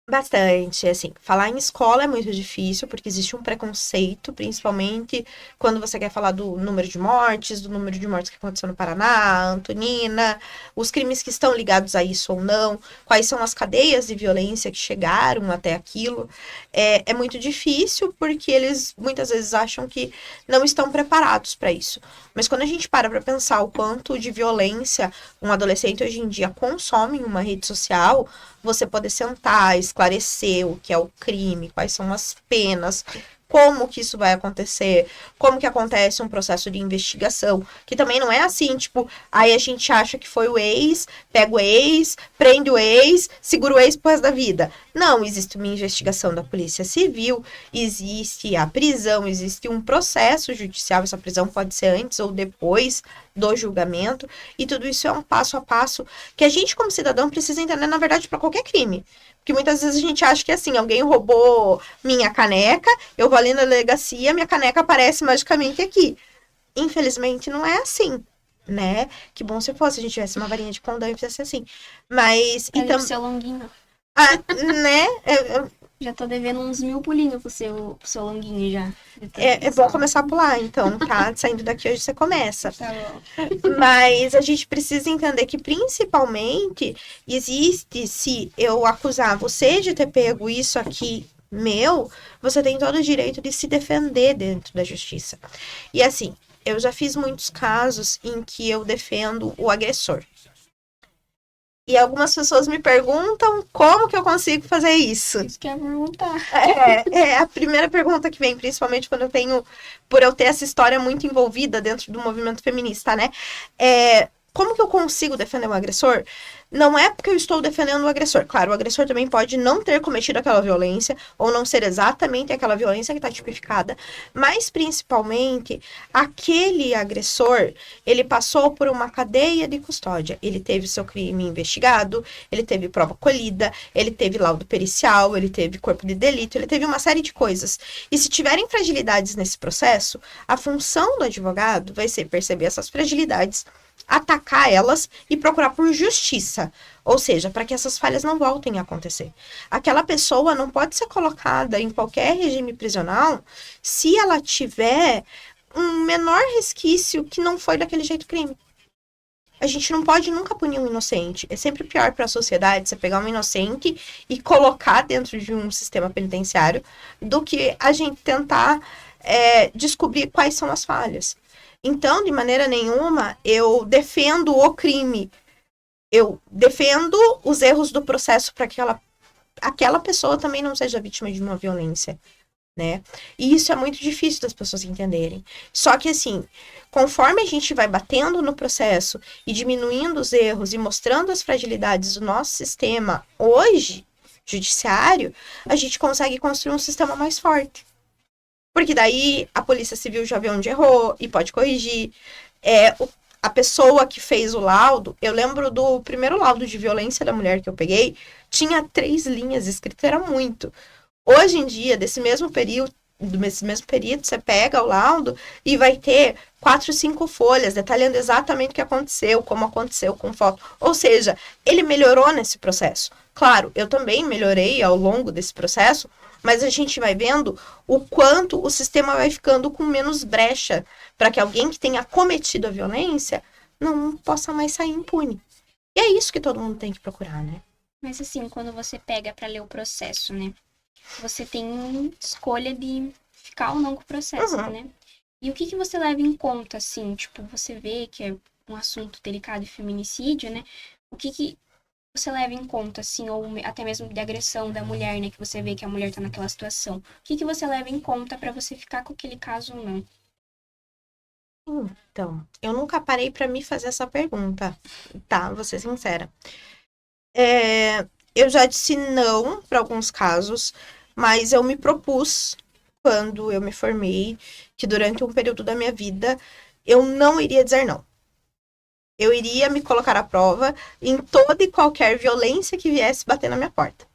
Bastante, assim, falar em escola é muito difícil, porque existe um preconceito, principalmente quando você quer falar do número de mortes, do número de mortes que aconteceu no Paraná, Antonina, os crimes que estão ligados a isso ou não, quais são as cadeias de violência que chegaram até aquilo. É muito difícil, porque eles muitas vezes acham que não estão preparados para isso. Mas quando a gente para pensar o quanto de violência um adolescente hoje em dia consome em uma rede social, você poder sentar, esclarecer o que é o crime, quais são as penas, como que isso vai acontecer, como que acontece um processo de investigação, que também não é assim, tipo, aí a gente acha que foi o ex, pega o ex, prende o ex, segura o ex pro resto da vida. Não, existe uma investigação da Polícia Civil, existe a prisão, existe um processo judicial, essa prisão pode ser antes ou depois do julgamento, e tudo isso é um passo a passo que a gente, como cidadão, precisa entender, na verdade, para qualquer crime. Porque muitas vezes a gente acha que, assim, alguém roubou minha caneca, eu vou ali na delegacia, minha caneca aparece magicamente aqui. Infelizmente, não é assim, né? Que bom se fosse, a gente tivesse uma varinha de condão e fizesse assim. Mas, Então... seu longuinho. né? Já tô devendo uns 1000 pulinhos pro seu longuinho já. É bom começar a pular, então, tá? Saindo daqui hoje você começa. Tá bom. Mas a gente precisa entender que, principalmente, existe, se eu acusar você de ter pego isso aqui meu, você tem todo o direito de se defender dentro da justiça. E assim, eu já fiz muitos casos em que eu defendo o agressor. E algumas pessoas me perguntam como que eu consigo fazer isso. Isso que eu ia perguntar. É a primeira pergunta que vem, principalmente quando por eu ter essa história muito envolvida dentro do movimento feminista, né? Como que eu consigo defender o agressor? Não é porque eu estou defendendo o agressor. Claro, o agressor também pode não ter cometido aquela violência, ou não ser exatamente aquela violência que está tipificada, mas principalmente aquele agressor, ele passou por uma cadeia de custódia. Ele teve seu crime investigado, ele teve prova colhida, ele teve laudo pericial, ele teve corpo de delito, ele teve uma série de coisas. E se tiverem fragilidades nesse processo, a função do advogado vai ser perceber essas fragilidades, atacar elas e procurar por justiça, ou seja, para que essas falhas não voltem a acontecer. Aquela pessoa não pode ser colocada em qualquer regime prisional se ela tiver um menor resquício que não foi daquele jeito crime. A gente não pode nunca punir um inocente. É sempre pior para a sociedade você pegar um inocente e colocar dentro de um sistema penitenciário do que a gente tentar descobrir quais são as falhas. Então, de maneira nenhuma, eu defendo o crime. Eu defendo os erros do processo para que aquela pessoa também não seja vítima de uma violência, né? E isso é muito difícil das pessoas entenderem. Só que, assim, conforme a gente vai batendo no processo e diminuindo os erros e mostrando as fragilidades do nosso sistema hoje, judiciário, a gente consegue construir um sistema mais forte. Porque daí a Polícia Civil já vê onde errou e pode corrigir. A pessoa que fez o laudo, eu lembro do primeiro laudo de violência da mulher que eu peguei, tinha 3 linhas escritas, era muito. Hoje em dia, desse mesmo período, você pega o laudo e vai ter 4, 5 folhas, detalhando exatamente o que aconteceu, como aconteceu, com foto. Ou seja, ele melhorou nesse processo. Claro, eu também melhorei ao longo desse processo, mas a gente vai vendo o quanto o sistema vai ficando com menos brecha para que alguém que tenha cometido a violência não possa mais sair impune. E é isso que todo mundo tem que procurar, né? Mas assim, quando você pega pra ler o processo, né? Você tem escolha de ficar ou não com o processo, né? E o que você leva em conta, assim? Tipo, você vê que é um assunto delicado de feminicídio, né? O que você leva em conta, assim, ou até mesmo de agressão da mulher, né? Que você vê que a mulher tá naquela situação. O que você leva em conta pra você ficar com aquele caso ou não? Então, eu nunca parei para me fazer essa pergunta, tá? Vou ser sincera. Eu já disse não para alguns casos, mas eu me propus, quando eu me formei, que durante um período da minha vida eu não iria dizer não. Eu iria me colocar à prova em toda e qualquer violência que viesse bater na minha porta.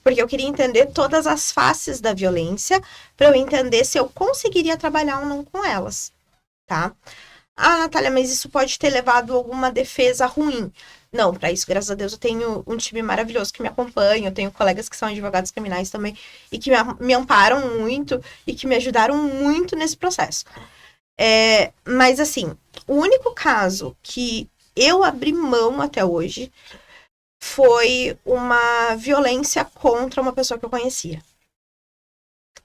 Porque eu queria entender todas as faces da violência para eu entender se eu conseguiria trabalhar ou não com elas, tá? Ah, Natália, mas isso pode ter levado a alguma defesa ruim. Não, para isso, graças a Deus, eu tenho um time maravilhoso que me acompanha, eu tenho colegas que são advogados criminais também e que me amparam muito e que me ajudaram muito nesse processo. Mas, assim, o único caso que eu abri mão até hoje foi uma violência contra uma pessoa que eu conhecia.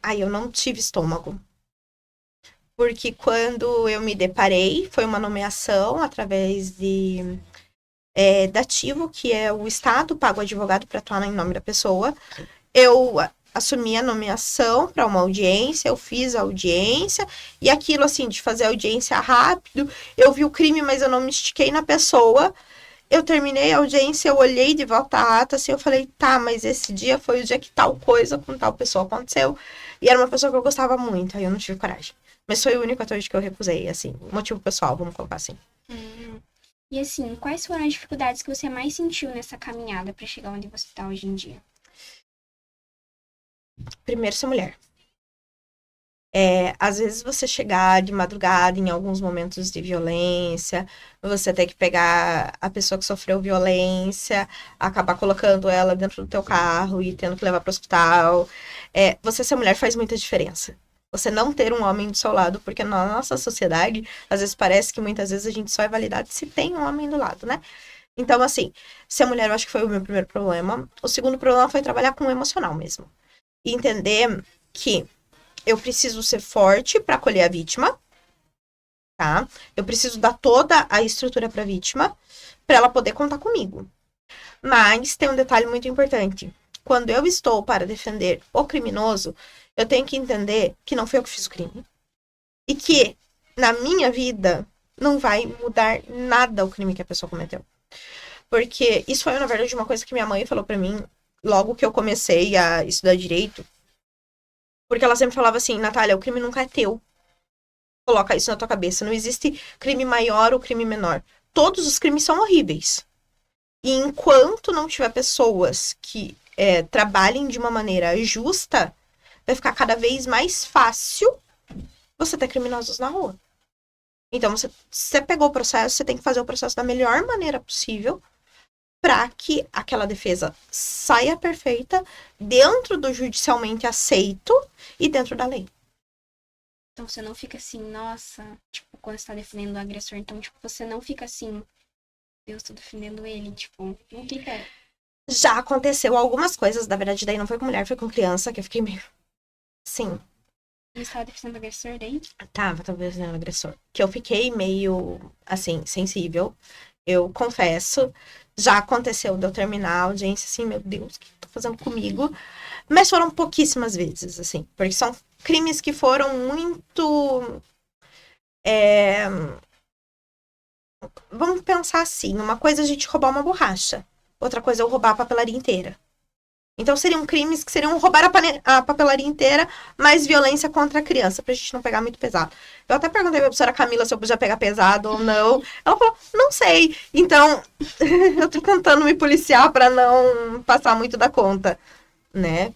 Aí eu não tive estômago. Porque quando eu me deparei, foi uma nomeação através dativo, que é o Estado paga o advogado para atuar em nome da pessoa. Eu assumi a nomeação para uma audiência, eu fiz a audiência, e aquilo assim, de fazer a audiência rápido, eu vi o crime, mas eu não me estiquei na pessoa. Eu terminei a audiência, eu olhei de volta à ata, assim, eu falei, tá, mas esse dia foi o dia que tal coisa com tal pessoa aconteceu. E era uma pessoa que eu gostava muito, aí eu não tive coragem. Mas foi o único até hoje que eu recusei, assim, motivo pessoal, vamos colocar assim. E assim, quais foram as dificuldades que você mais sentiu nessa caminhada para chegar onde você tá hoje em dia? Primeiro, ser mulher. Às vezes você chegar de madrugada em alguns momentos de violência, você ter que pegar a pessoa que sofreu violência, acabar colocando ela dentro do teu carro e tendo que levar para o hospital. Você ser mulher faz muita diferença. Você não ter um homem do seu lado, porque na nossa sociedade, às vezes parece que muitas vezes a gente só é validado se tem um homem do lado, né? Então, assim, ser mulher eu acho que foi o meu primeiro problema. O segundo problema foi trabalhar com o emocional mesmo. E entender que eu preciso ser forte para acolher a vítima, tá? Eu preciso dar toda a estrutura para a vítima, para ela poder contar comigo. Mas tem um detalhe muito importante. Quando eu estou para defender o criminoso, eu tenho que entender que não foi eu que fiz o crime. E que, na minha vida, não vai mudar nada o crime que a pessoa cometeu. Porque isso foi, na verdade, uma coisa que minha mãe falou para mim logo que eu comecei a estudar direito. Porque ela sempre falava assim, Natália, o crime nunca é teu. Coloca isso na tua cabeça. Não existe crime maior ou crime menor. Todos os crimes são horríveis. E enquanto não tiver pessoas que trabalhem de uma maneira justa, vai ficar cada vez mais fácil você ter criminosos na rua. Então, você pegou o processo, você tem que fazer o processo da melhor maneira possível para que aquela defesa saia perfeita dentro do judicialmente aceito e dentro da lei. Então você não fica assim, nossa, tipo, quando você tá defendendo o agressor, então, tipo, você não fica assim, Deus, tô defendendo ele, tipo, não fica... Já aconteceu algumas coisas, na verdade, daí não foi com mulher, foi com criança, que eu fiquei meio... Sim, Ele estava defendendo o agressor daí? tava, talvez, né, o agressor. Que eu fiquei meio, assim, sensível. Eu confesso. Já aconteceu de eu terminar a audiência, assim, meu Deus, o que eu tô fazendo comigo? Mas foram pouquíssimas vezes, assim. Porque são crimes que foram muito... Vamos pensar assim, uma coisa é a gente roubar uma borracha. Outra coisa é eu roubar a papelaria inteira. Então seriam crimes que seriam roubar a papelaria inteira, mais violência contra a criança, pra gente não pegar muito pesado. Eu até perguntei pra professora Camila se eu podia pegar pesado ou não. Ela falou, não sei. Então, eu tô tentando me policiar pra não passar muito da conta, né?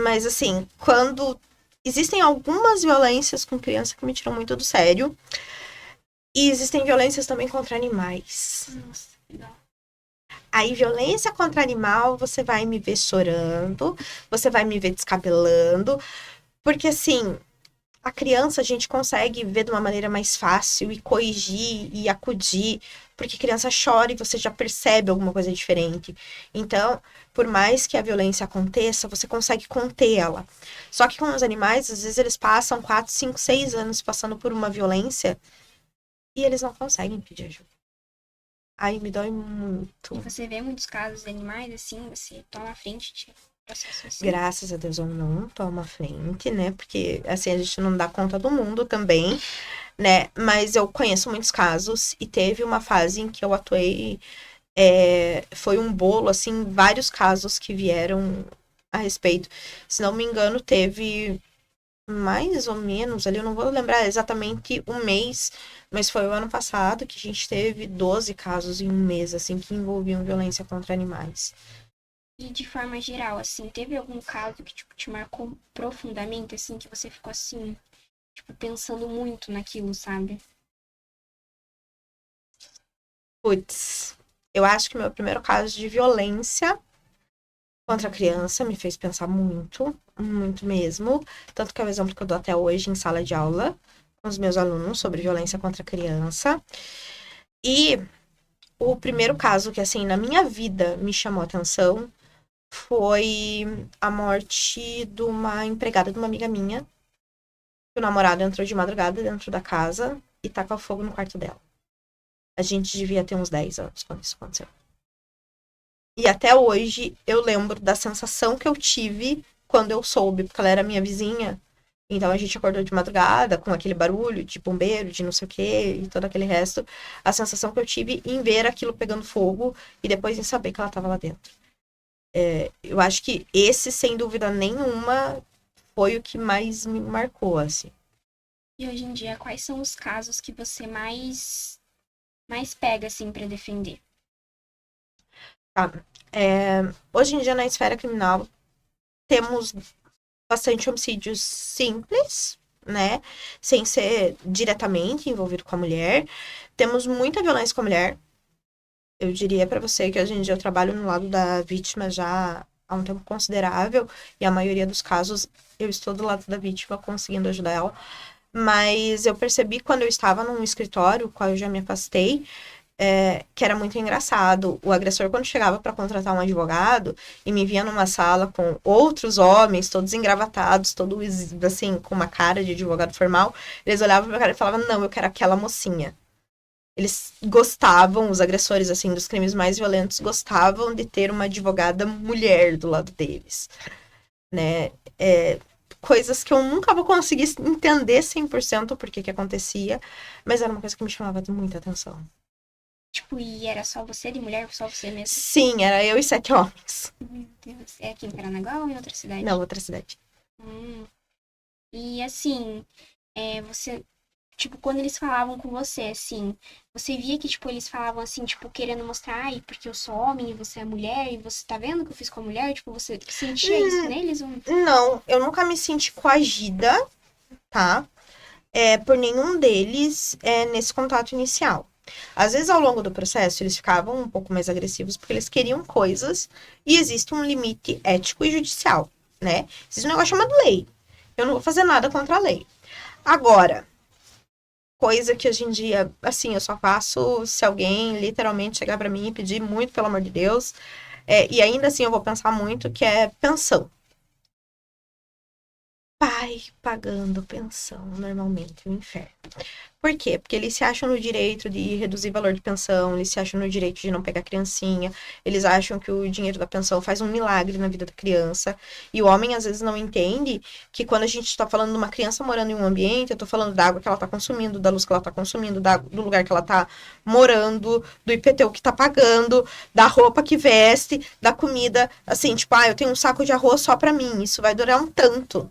Mas assim, quando existem algumas violências com criança que me tiram muito do sério. E existem violências também contra animais. Nossa, que dó. Aí, violência contra animal, você vai me ver chorando, você vai me ver descabelando, porque assim, a criança a gente consegue ver de uma maneira mais fácil e corrigir e acudir, porque criança chora e você já percebe alguma coisa diferente. Então, por mais que a violência aconteça, você consegue conter ela. Só que com os animais, às vezes eles passam 4, 5, 6 anos passando por uma violência e eles não conseguem pedir ajuda. Aí me dói muito. E você vê muitos casos de animais, assim, você toma a frente de processo assim. Graças a Deus eu não tomo a frente, né? Porque assim a gente não dá conta do mundo também, né? Mas eu conheço muitos casos e teve uma fase em que eu atuei. Foi um bolo, assim, vários casos que vieram a respeito. Se não me engano, teve mais ou menos, ali eu não vou lembrar exatamente o mês, mas foi o ano passado que a gente teve 12 casos em um mês, assim, que envolviam violência contra animais. E de forma geral, assim, teve algum caso que, tipo, te marcou profundamente, assim, que você ficou, assim, tipo, pensando muito naquilo, sabe? Putz, eu acho que meu primeiro caso de violência contra a criança me fez pensar muito, muito mesmo. Tanto que é o exemplo que eu dou até hoje em sala de aula com os meus alunos sobre violência contra a criança. E o primeiro caso que, assim, na minha vida me chamou a atenção foi a morte de uma empregada de uma amiga minha. O namorado entrou de madrugada dentro da casa e tacou fogo no quarto dela. A gente devia ter uns 10 anos quando isso aconteceu. E até hoje eu lembro da sensação que eu tive quando eu soube, porque ela era minha vizinha. Então a gente acordou de madrugada com aquele barulho de bombeiro, de não sei o quê e todo aquele resto. A sensação que eu tive em ver aquilo pegando fogo e depois em saber que ela estava lá dentro. Eu acho que esse, sem dúvida nenhuma, foi o que mais me marcou, assim. E hoje em dia, quais são os casos que você mais pega, assim, pra defender? Tá? Hoje em dia, na esfera criminal, temos bastante homicídios simples, né? Sem ser diretamente envolvido com a mulher. Temos muita violência com a mulher. Eu diria pra você que hoje em dia eu trabalho no lado da vítima já há um tempo considerável. E a maioria dos casos eu estou do lado da vítima conseguindo ajudar ela. Mas eu percebi quando eu estava num escritório, qual eu já me afastei, que era muito engraçado. O agressor, quando chegava para contratar um advogado e me via numa sala com outros homens, todos engravatados, todos assim, com uma cara de advogado formal, eles olhavam pra cara e falavam: não, eu quero aquela mocinha. Eles gostavam, os agressores, assim, dos crimes mais violentos, gostavam de ter uma advogada mulher do lado deles, né? Coisas que eu nunca vou conseguir entender 100% por que acontecia, mas era uma coisa que me chamava de muita atenção. Tipo, e era só você de mulher, só você mesmo? Sim, era eu e 7 homens. Meu Deus. É aqui em Paranaguá ou em outra cidade? Não, outra cidade. E assim, você, tipo, quando eles falavam com você, assim, você via que, tipo, eles falavam assim, tipo, querendo mostrar, ai, porque eu sou homem e você é mulher, e você tá vendo o que eu fiz com a mulher? Tipo, você sentia isso neles? Ou... Não, eu nunca me senti coagida, tá? Por nenhum deles nesse contato inicial. Às vezes, ao longo do processo, eles ficavam um pouco mais agressivos porque eles queriam coisas e existe um limite ético e judicial, né? Existe um negócio chamado lei. Eu não vou fazer nada contra a lei. Agora, coisa que hoje em dia, assim, eu só faço se alguém literalmente chegar pra mim e pedir muito, pelo amor de Deus. E ainda assim eu vou pensar muito que é pensão. Pai pagando pensão, normalmente, o inferno. Por quê? Porque eles se acham no direito de reduzir o valor de pensão, eles se acham no direito de não pegar criancinha, eles acham que o dinheiro da pensão faz um milagre na vida da criança. E o homem às vezes não entende que quando a gente está falando de uma criança morando em um ambiente, eu estou falando da água que ela está consumindo, da luz que ela está consumindo, do lugar que ela está morando, do IPTU que está pagando, da roupa que veste, da comida. Assim, tipo, eu tenho um saco de arroz só para mim, isso vai durar um tanto.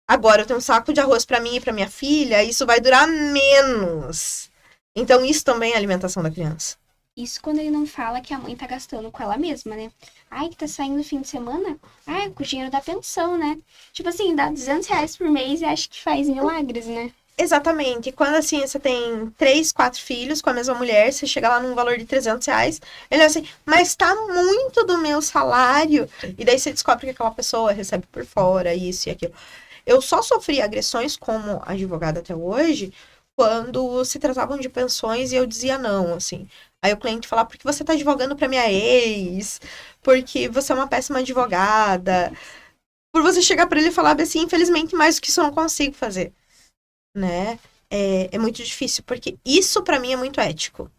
Agora eu tenho um saco de arroz para mim e para minha filha, isso vai durar menos. Então isso também é alimentação da criança. Isso quando ele não fala que a mãe tá gastando com ela mesma, né? Ai, que tá saindo no fim de semana? Ai, com o dinheiro da pensão, né? Tipo assim, dá R$ 200 por mês e acho que faz milagres, né? Exatamente. Quando assim você tem 3, 4 filhos com a mesma mulher, você chega lá num valor de R$ 300, ele é assim, mas tá muito do meu salário. E daí você descobre que aquela pessoa recebe por fora, isso e aquilo. Eu só sofri agressões como advogada até hoje quando se tratavam de pensões e eu dizia não, assim. Aí o cliente falava, porque você tá advogando pra minha ex, porque você é uma péssima advogada. Por você chegar pra ele e falar assim, infelizmente, mais do que isso eu não consigo fazer, né? É muito difícil, porque isso pra mim é muito ético.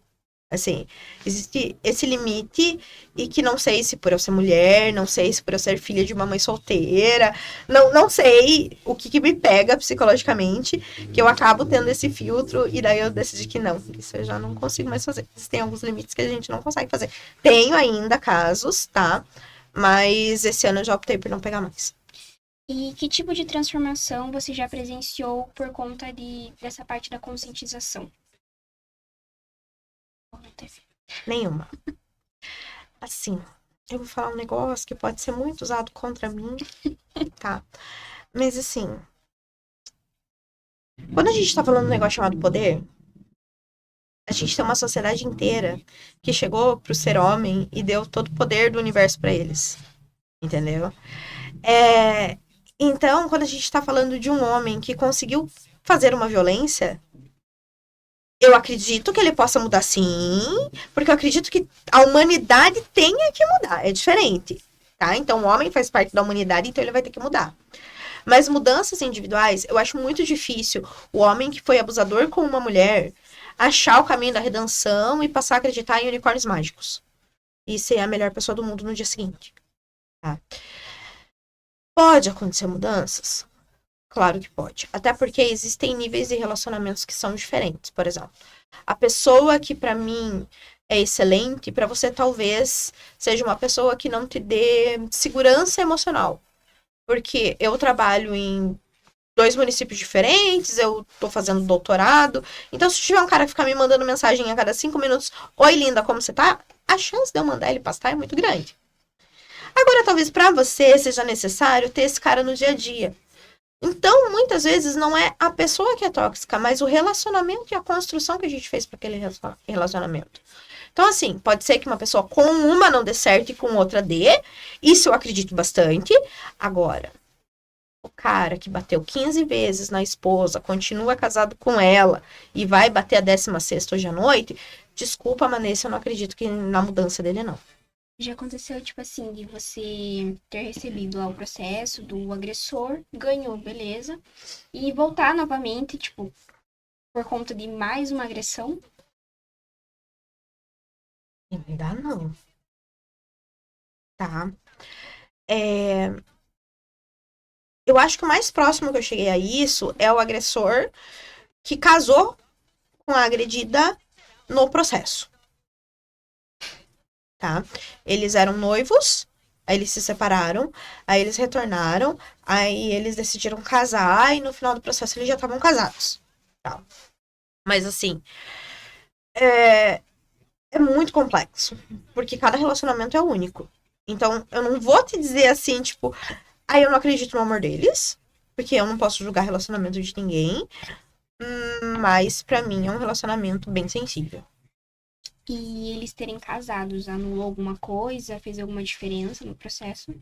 Assim, existe esse limite e que não sei se por eu ser mulher, não sei se por eu ser filha de uma mãe solteira, não sei o que me pega psicologicamente, que eu acabo tendo esse filtro e daí eu decidi que não, isso eu já não consigo mais fazer. Existem alguns limites que a gente não consegue fazer. Tenho ainda casos, tá? Mas esse ano eu já optei por não pegar mais. E que tipo de transformação você já presenciou por conta dessa parte da conscientização? Nenhuma. Assim, eu vou falar um negócio que pode ser muito usado contra mim, tá? Mas assim, quando a gente tá falando de um negócio chamado poder, a gente tem uma sociedade inteira que chegou pro ser homem e deu todo o poder do universo pra eles. Entendeu? É, então, quando a gente tá falando de um homem que conseguiu fazer uma violência, eu acredito que ele possa mudar sim, porque eu acredito que a humanidade tenha que mudar. É diferente. Tá? Então, o homem faz parte da humanidade, então ele vai ter que mudar. Mas mudanças individuais, eu acho muito difícil o homem que foi abusador com uma mulher achar o caminho da redenção e passar a acreditar em unicórnios mágicos. E ser a melhor pessoa do mundo no dia seguinte. Tá? Pode acontecer mudanças? Claro que pode. Até porque existem níveis de relacionamentos que são diferentes. Por exemplo, a pessoa que pra mim é excelente, pra você talvez seja uma pessoa que não te dê segurança emocional. Porque eu trabalho em 2 municípios diferentes, eu tô fazendo doutorado. Então, se tiver um cara que ficar me mandando mensagem a cada 5 minutos, oi linda, como você tá? A chance de eu mandar ele pastar é muito grande. Agora, talvez pra você seja necessário ter esse cara no dia a dia. Então, muitas vezes não é a pessoa que é tóxica, mas o relacionamento e a construção que a gente fez para aquele relacionamento. Então, assim, pode ser que uma pessoa com uma não dê certo e com outra dê. Isso eu acredito bastante. Agora, o cara que bateu 15 vezes na esposa, continua casado com ela e vai bater a 16ª hoje à noite, desculpa, Manessa, eu não acredito que na mudança dele, não. Já aconteceu, tipo assim, de você ter recebido lá o processo do agressor, ganhou, beleza, e voltar novamente, tipo, por conta de mais uma agressão? Ainda não, tá? É, eu acho que o mais próximo que eu cheguei a isso é o agressor que casou com a agredida no processo, tá? Eles eram noivos, aí eles se separaram, aí eles retornaram, aí eles decidiram casar e no final do processo eles já estavam casados, tá? Mas assim, é, é muito complexo, porque cada relacionamento é único. Então, eu não vou te dizer assim, tipo, eu não acredito no amor deles, porque eu não posso julgar relacionamento de ninguém, mas pra mim é um relacionamento bem sensível. E eles terem casados anulou alguma coisa, fez alguma diferença no processo?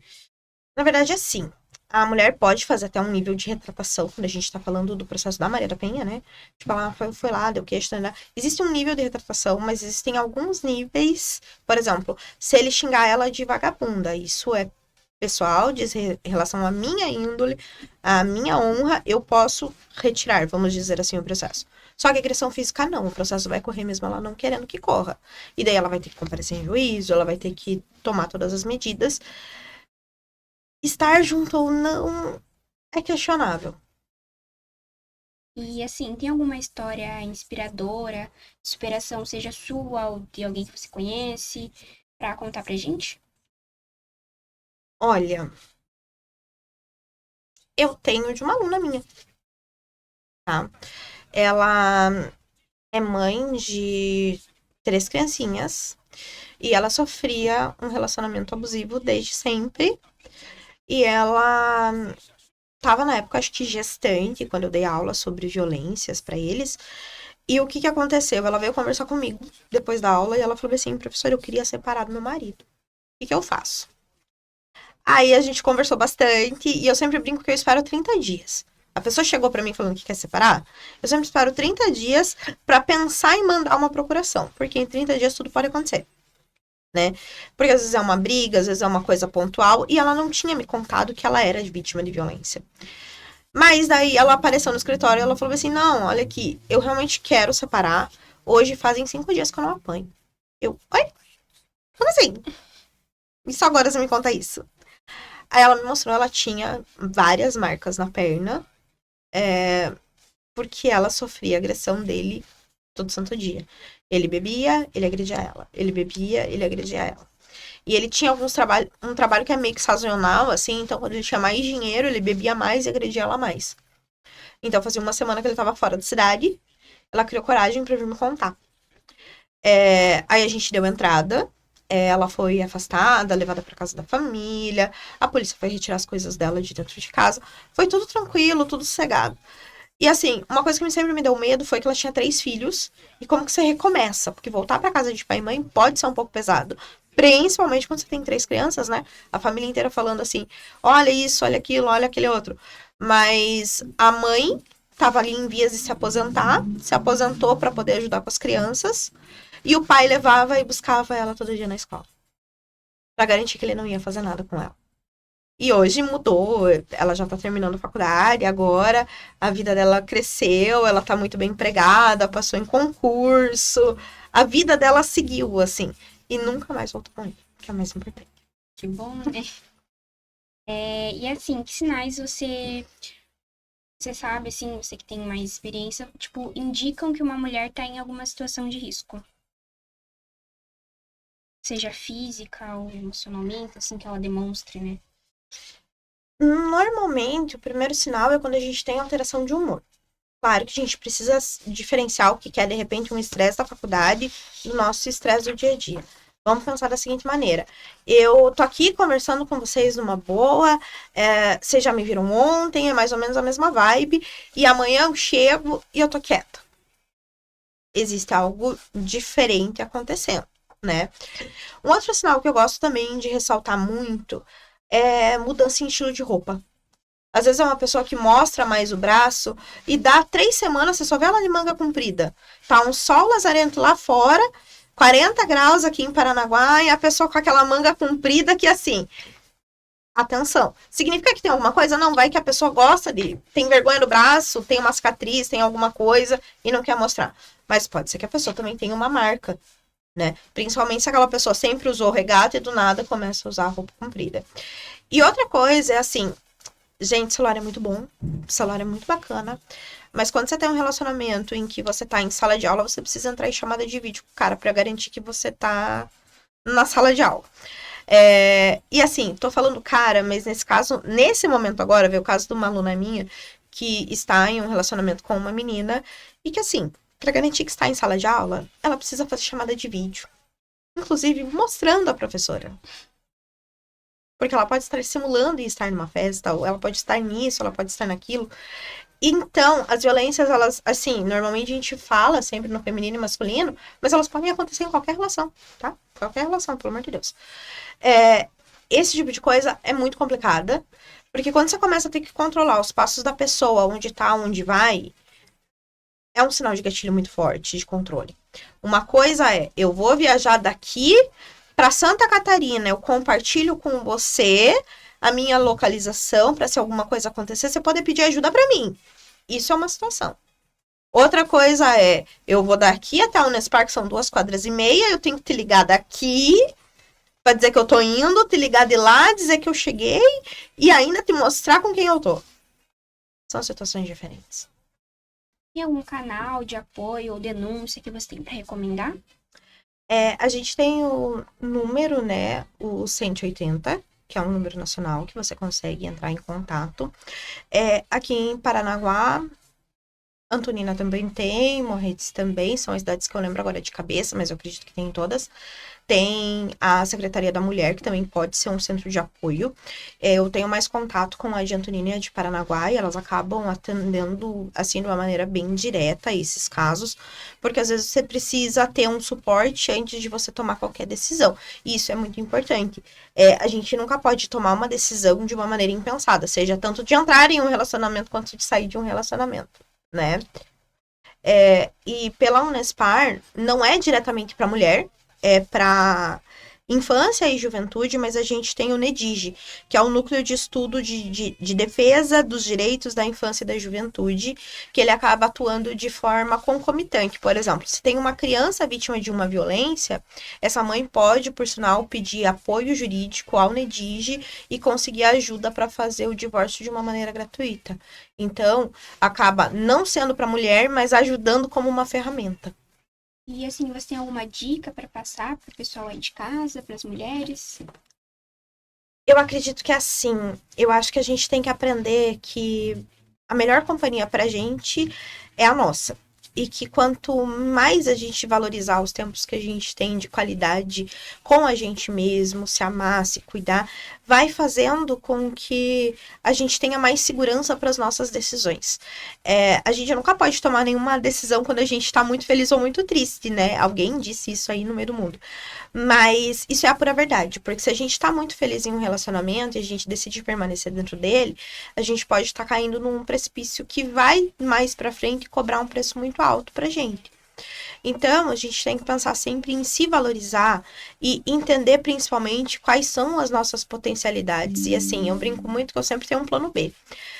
Na verdade, assim, a mulher pode fazer até um nível de retratação, quando a gente tá falando do processo da Maria da Penha, né? Tipo, ela foi lá, deu queixa, né? Existe um nível de retratação, mas existem alguns níveis. Por exemplo, se ele xingar ela de vagabunda, isso é pessoal, diz em relação à minha índole, à minha honra, eu posso retirar, vamos dizer assim, o processo. Só que agressão física não, o processo vai correr mesmo ela não querendo que corra. E daí ela vai ter que comparecer em juízo, ela vai ter que tomar todas as medidas. Estar junto ou não é questionável. E assim, tem alguma história inspiradora, de superação, seja sua ou de alguém que você conhece, pra contar pra gente? Olha, eu tenho de uma aluna minha, tá? Ela é mãe de 3 criancinhas e ela sofria um relacionamento abusivo desde sempre. E ela tava na época, acho que gestante, quando eu dei aula sobre violências pra eles. E o que que aconteceu? Ela veio conversar comigo depois da aula e ela falou assim: professor, eu queria separar do meu marido. O que que eu faço? Aí a gente conversou bastante e eu sempre brinco que eu espero 30 dias. A pessoa chegou pra mim falando que quer separar, eu sempre espero 30 dias pra pensar em mandar uma procuração, porque em 30 dias tudo pode acontecer, né? Porque às vezes é uma briga, às vezes é uma coisa pontual e ela não tinha me contado que ela era vítima de violência. Mas daí ela apareceu no escritório e ela falou assim: "Não, olha aqui, eu realmente quero separar. Hoje fazem 5 dias que eu não apanho." Oi? Como assim? Isso agora você me conta isso? Aí ela me mostrou, ela tinha várias marcas na perna, porque ela sofria agressão dele todo santo dia. Ele bebia, ele agredia ela. Ele bebia, ele agredia ela. E ele tinha um trabalho que é meio que sazonal, assim, então quando ele tinha mais dinheiro, ele bebia mais e agredia ela mais. Então fazia uma semana que ele tava fora da cidade, ela criou coragem pra vir me contar. Aí a gente deu entrada, ela foi afastada, levada pra casa da família, a polícia foi retirar as coisas dela de dentro de casa. Foi tudo tranquilo, tudo sossegado. E assim, uma coisa que sempre me deu medo foi que ela tinha 3 filhos. E como que você recomeça? Porque voltar pra casa de pai e mãe pode ser um pouco pesado. Principalmente quando você tem 3 crianças, né? A família inteira falando assim: olha isso, olha aquilo, olha aquele outro. Mas a mãe tava ali em vias de se aposentar, se aposentou para poder ajudar com as crianças. E o pai levava e buscava ela todo dia na escola. Pra garantir que ele não ia fazer nada com ela. E hoje mudou, ela já tá terminando a faculdade agora, a vida dela cresceu, ela tá muito bem empregada, passou em concurso, a vida dela seguiu, assim, e nunca mais voltou com ele, que é o mais importante. Que bom, né? E assim, que sinais você sabe, assim, você que tem mais experiência, tipo, indicam que uma mulher tá em alguma situação de risco? Seja física ou emocionalmente, assim, que ela demonstre, né? Normalmente, o primeiro sinal é quando a gente tem alteração de humor. Claro que a gente precisa diferenciar o que é, de repente, um estresse da faculdade do nosso estresse do dia a dia. Vamos pensar da seguinte maneira. Eu tô aqui conversando com vocês numa boa, vocês já me viram ontem, é mais ou menos a mesma vibe, e amanhã eu chego e eu tô quieta. Existe algo diferente acontecendo, né? Um outro sinal que eu gosto também de ressaltar muito é mudança em estilo de roupa. Às vezes é uma pessoa que mostra mais o braço e dá 3 semanas, você só vê ela de manga comprida. Tá um sol lazarento lá fora, 40 graus aqui em Paranaguá, e a pessoa com aquela manga comprida que assim. Atenção. Significa que tem alguma coisa? Não, vai que a pessoa gosta de. Tem vergonha do braço, tem uma cicatriz, tem alguma coisa e não quer mostrar. Mas pode ser que a pessoa também tenha uma marca, né? Principalmente se aquela pessoa sempre usou regata e do nada começa a usar roupa comprida. E outra coisa é assim, gente, celular é muito bom, celular é muito bacana, mas quando você tem um relacionamento em que você tá em sala de aula, você precisa entrar em chamada de vídeo com o cara pra garantir que você tá na sala de aula. E assim, tô falando cara, mas nesse caso, nesse momento agora, veio o caso de uma aluna minha que está em um relacionamento com uma menina e que assim, pra garantir que está em sala de aula, ela precisa fazer chamada de vídeo, inclusive mostrando a professora. Porque ela pode estar simulando e estar numa festa, ou ela pode estar nisso, ela pode estar naquilo. Então, as violências, elas, assim, normalmente a gente fala sempre no feminino e masculino, mas elas podem acontecer em qualquer relação, tá? Qualquer relação, pelo amor de Deus. esse tipo de coisa é muito complicada, porque quando você começa a ter que controlar os passos da pessoa, onde tá, onde vai, é um sinal de gatilho muito forte de controle. Uma coisa é, eu vou viajar daqui para Santa Catarina, eu compartilho com você a minha localização para se alguma coisa acontecer, você pode pedir ajuda para mim. Isso é uma situação. Outra coisa é, eu vou daqui até a Unespark, são 2,5 quadras, eu tenho que te ligar daqui para dizer que eu tô indo, te ligar de lá, dizer que eu cheguei e ainda te mostrar com quem eu tô. São situações diferentes. Tem algum canal de apoio ou denúncia que você tem para recomendar? A gente tem o número, né, o 180, que é um número nacional que você consegue entrar em contato. Aqui em Paranaguá, Antonina também tem, Morretes também, são as cidades que eu lembro agora de cabeça, mas eu acredito que tem em todas. Tem a Secretaria da Mulher, que também pode ser um centro de apoio. Eu tenho mais contato com a de Antonina e a de Paranaguá, e elas acabam atendendo, assim, de uma maneira bem direta a esses casos, porque às vezes você precisa ter um suporte antes de você tomar qualquer decisão. E isso é muito importante. A gente nunca pode tomar uma decisão de uma maneira impensada, seja tanto de entrar em um relacionamento quanto de sair de um relacionamento, né? E pela Unespar, não é diretamente para mulher, é para infância e juventude, mas a gente tem o NEDIGE, que é o Núcleo de Estudo de Defesa dos Direitos da Infância e da Juventude, que ele acaba atuando de forma concomitante. Por exemplo, se tem uma criança vítima de uma violência, essa mãe pode, por sinal, pedir apoio jurídico ao NEDIGE e conseguir ajuda para fazer o divórcio de uma maneira gratuita. Então, acaba não sendo para a mulher, mas ajudando como uma ferramenta. E assim, você tem alguma dica para passar para o pessoal aí de casa, para as mulheres? Eu acredito que assim, eu acho que a gente tem que aprender que a melhor companhia pra gente é a nossa. E que quanto mais a gente valorizar os tempos que a gente tem de qualidade com a gente mesmo, se amar, se cuidar, vai fazendo com que a gente tenha mais segurança para as nossas decisões. A gente nunca pode tomar nenhuma decisão quando a gente está muito feliz ou muito triste, né? Alguém disse isso aí no meio do mundo. Mas isso é a pura verdade, porque se a gente tá muito feliz em um relacionamento e a gente decide permanecer dentro dele, a gente pode estar caindo num precipício que vai mais pra frente cobrar um preço muito alto pra gente. Então, a gente tem que pensar sempre em se valorizar e entender principalmente quais são as nossas potencialidades. E assim, eu brinco muito que eu sempre tenho um plano B.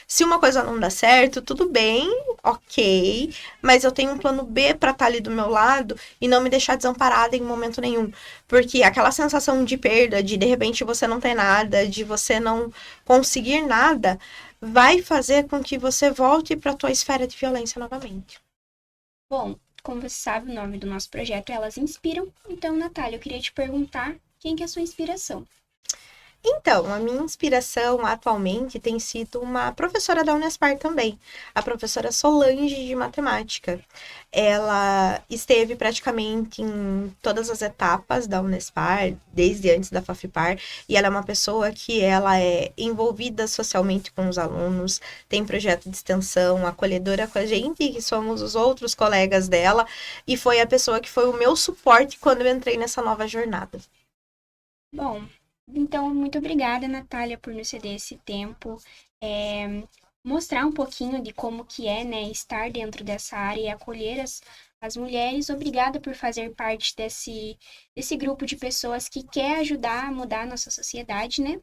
Se uma coisa não dá certo, tudo bem, ok, mas eu tenho um plano B para estar ali do meu lado e não me deixar desamparada em momento nenhum. Porque aquela sensação de perda, de repente você não ter nada, de você não conseguir nada, vai fazer com que você volte para a tua esfera de violência novamente. Bom, como você sabe, o nome do nosso projeto é Elas Inspiram. Então, Natália, eu queria te perguntar quem que é a sua inspiração? Então, a minha inspiração atualmente tem sido uma professora da Unespar também, a professora Solange de Matemática. Ela esteve praticamente em todas as etapas da Unespar, desde antes da Fafipar, e ela é uma pessoa que ela é envolvida socialmente com os alunos, tem projeto de extensão, acolhedora com a gente, que somos os outros colegas dela, e foi a pessoa que foi o meu suporte quando eu entrei nessa nova jornada. Bom, então, muito obrigada, Natália, por nos ceder esse tempo, mostrar um pouquinho de como que é, né, estar dentro dessa área e acolher as mulheres. Obrigada por fazer parte desse grupo de pessoas que quer ajudar a mudar a nossa sociedade, né?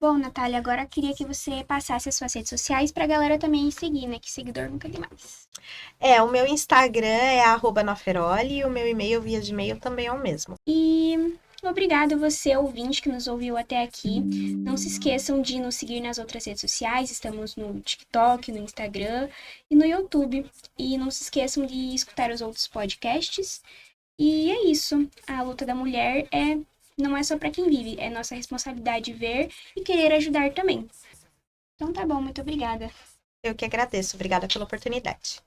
Bom, Natália, agora eu queria que você passasse as suas redes sociais para a galera também seguir, né, que seguidor nunca é demais. O meu Instagram é @naferoli e o meu e-mail via de e-mail também é o mesmo. E obrigado você, ouvinte, que nos ouviu até aqui. Não se esqueçam de nos seguir nas outras redes sociais. Estamos no TikTok, no Instagram e no YouTube. E não se esqueçam de escutar os outros podcasts. E é isso. A luta da mulher não é só para quem vive. É nossa responsabilidade ver e querer ajudar também. Então tá bom, muito obrigada. Eu que agradeço. Obrigada pela oportunidade.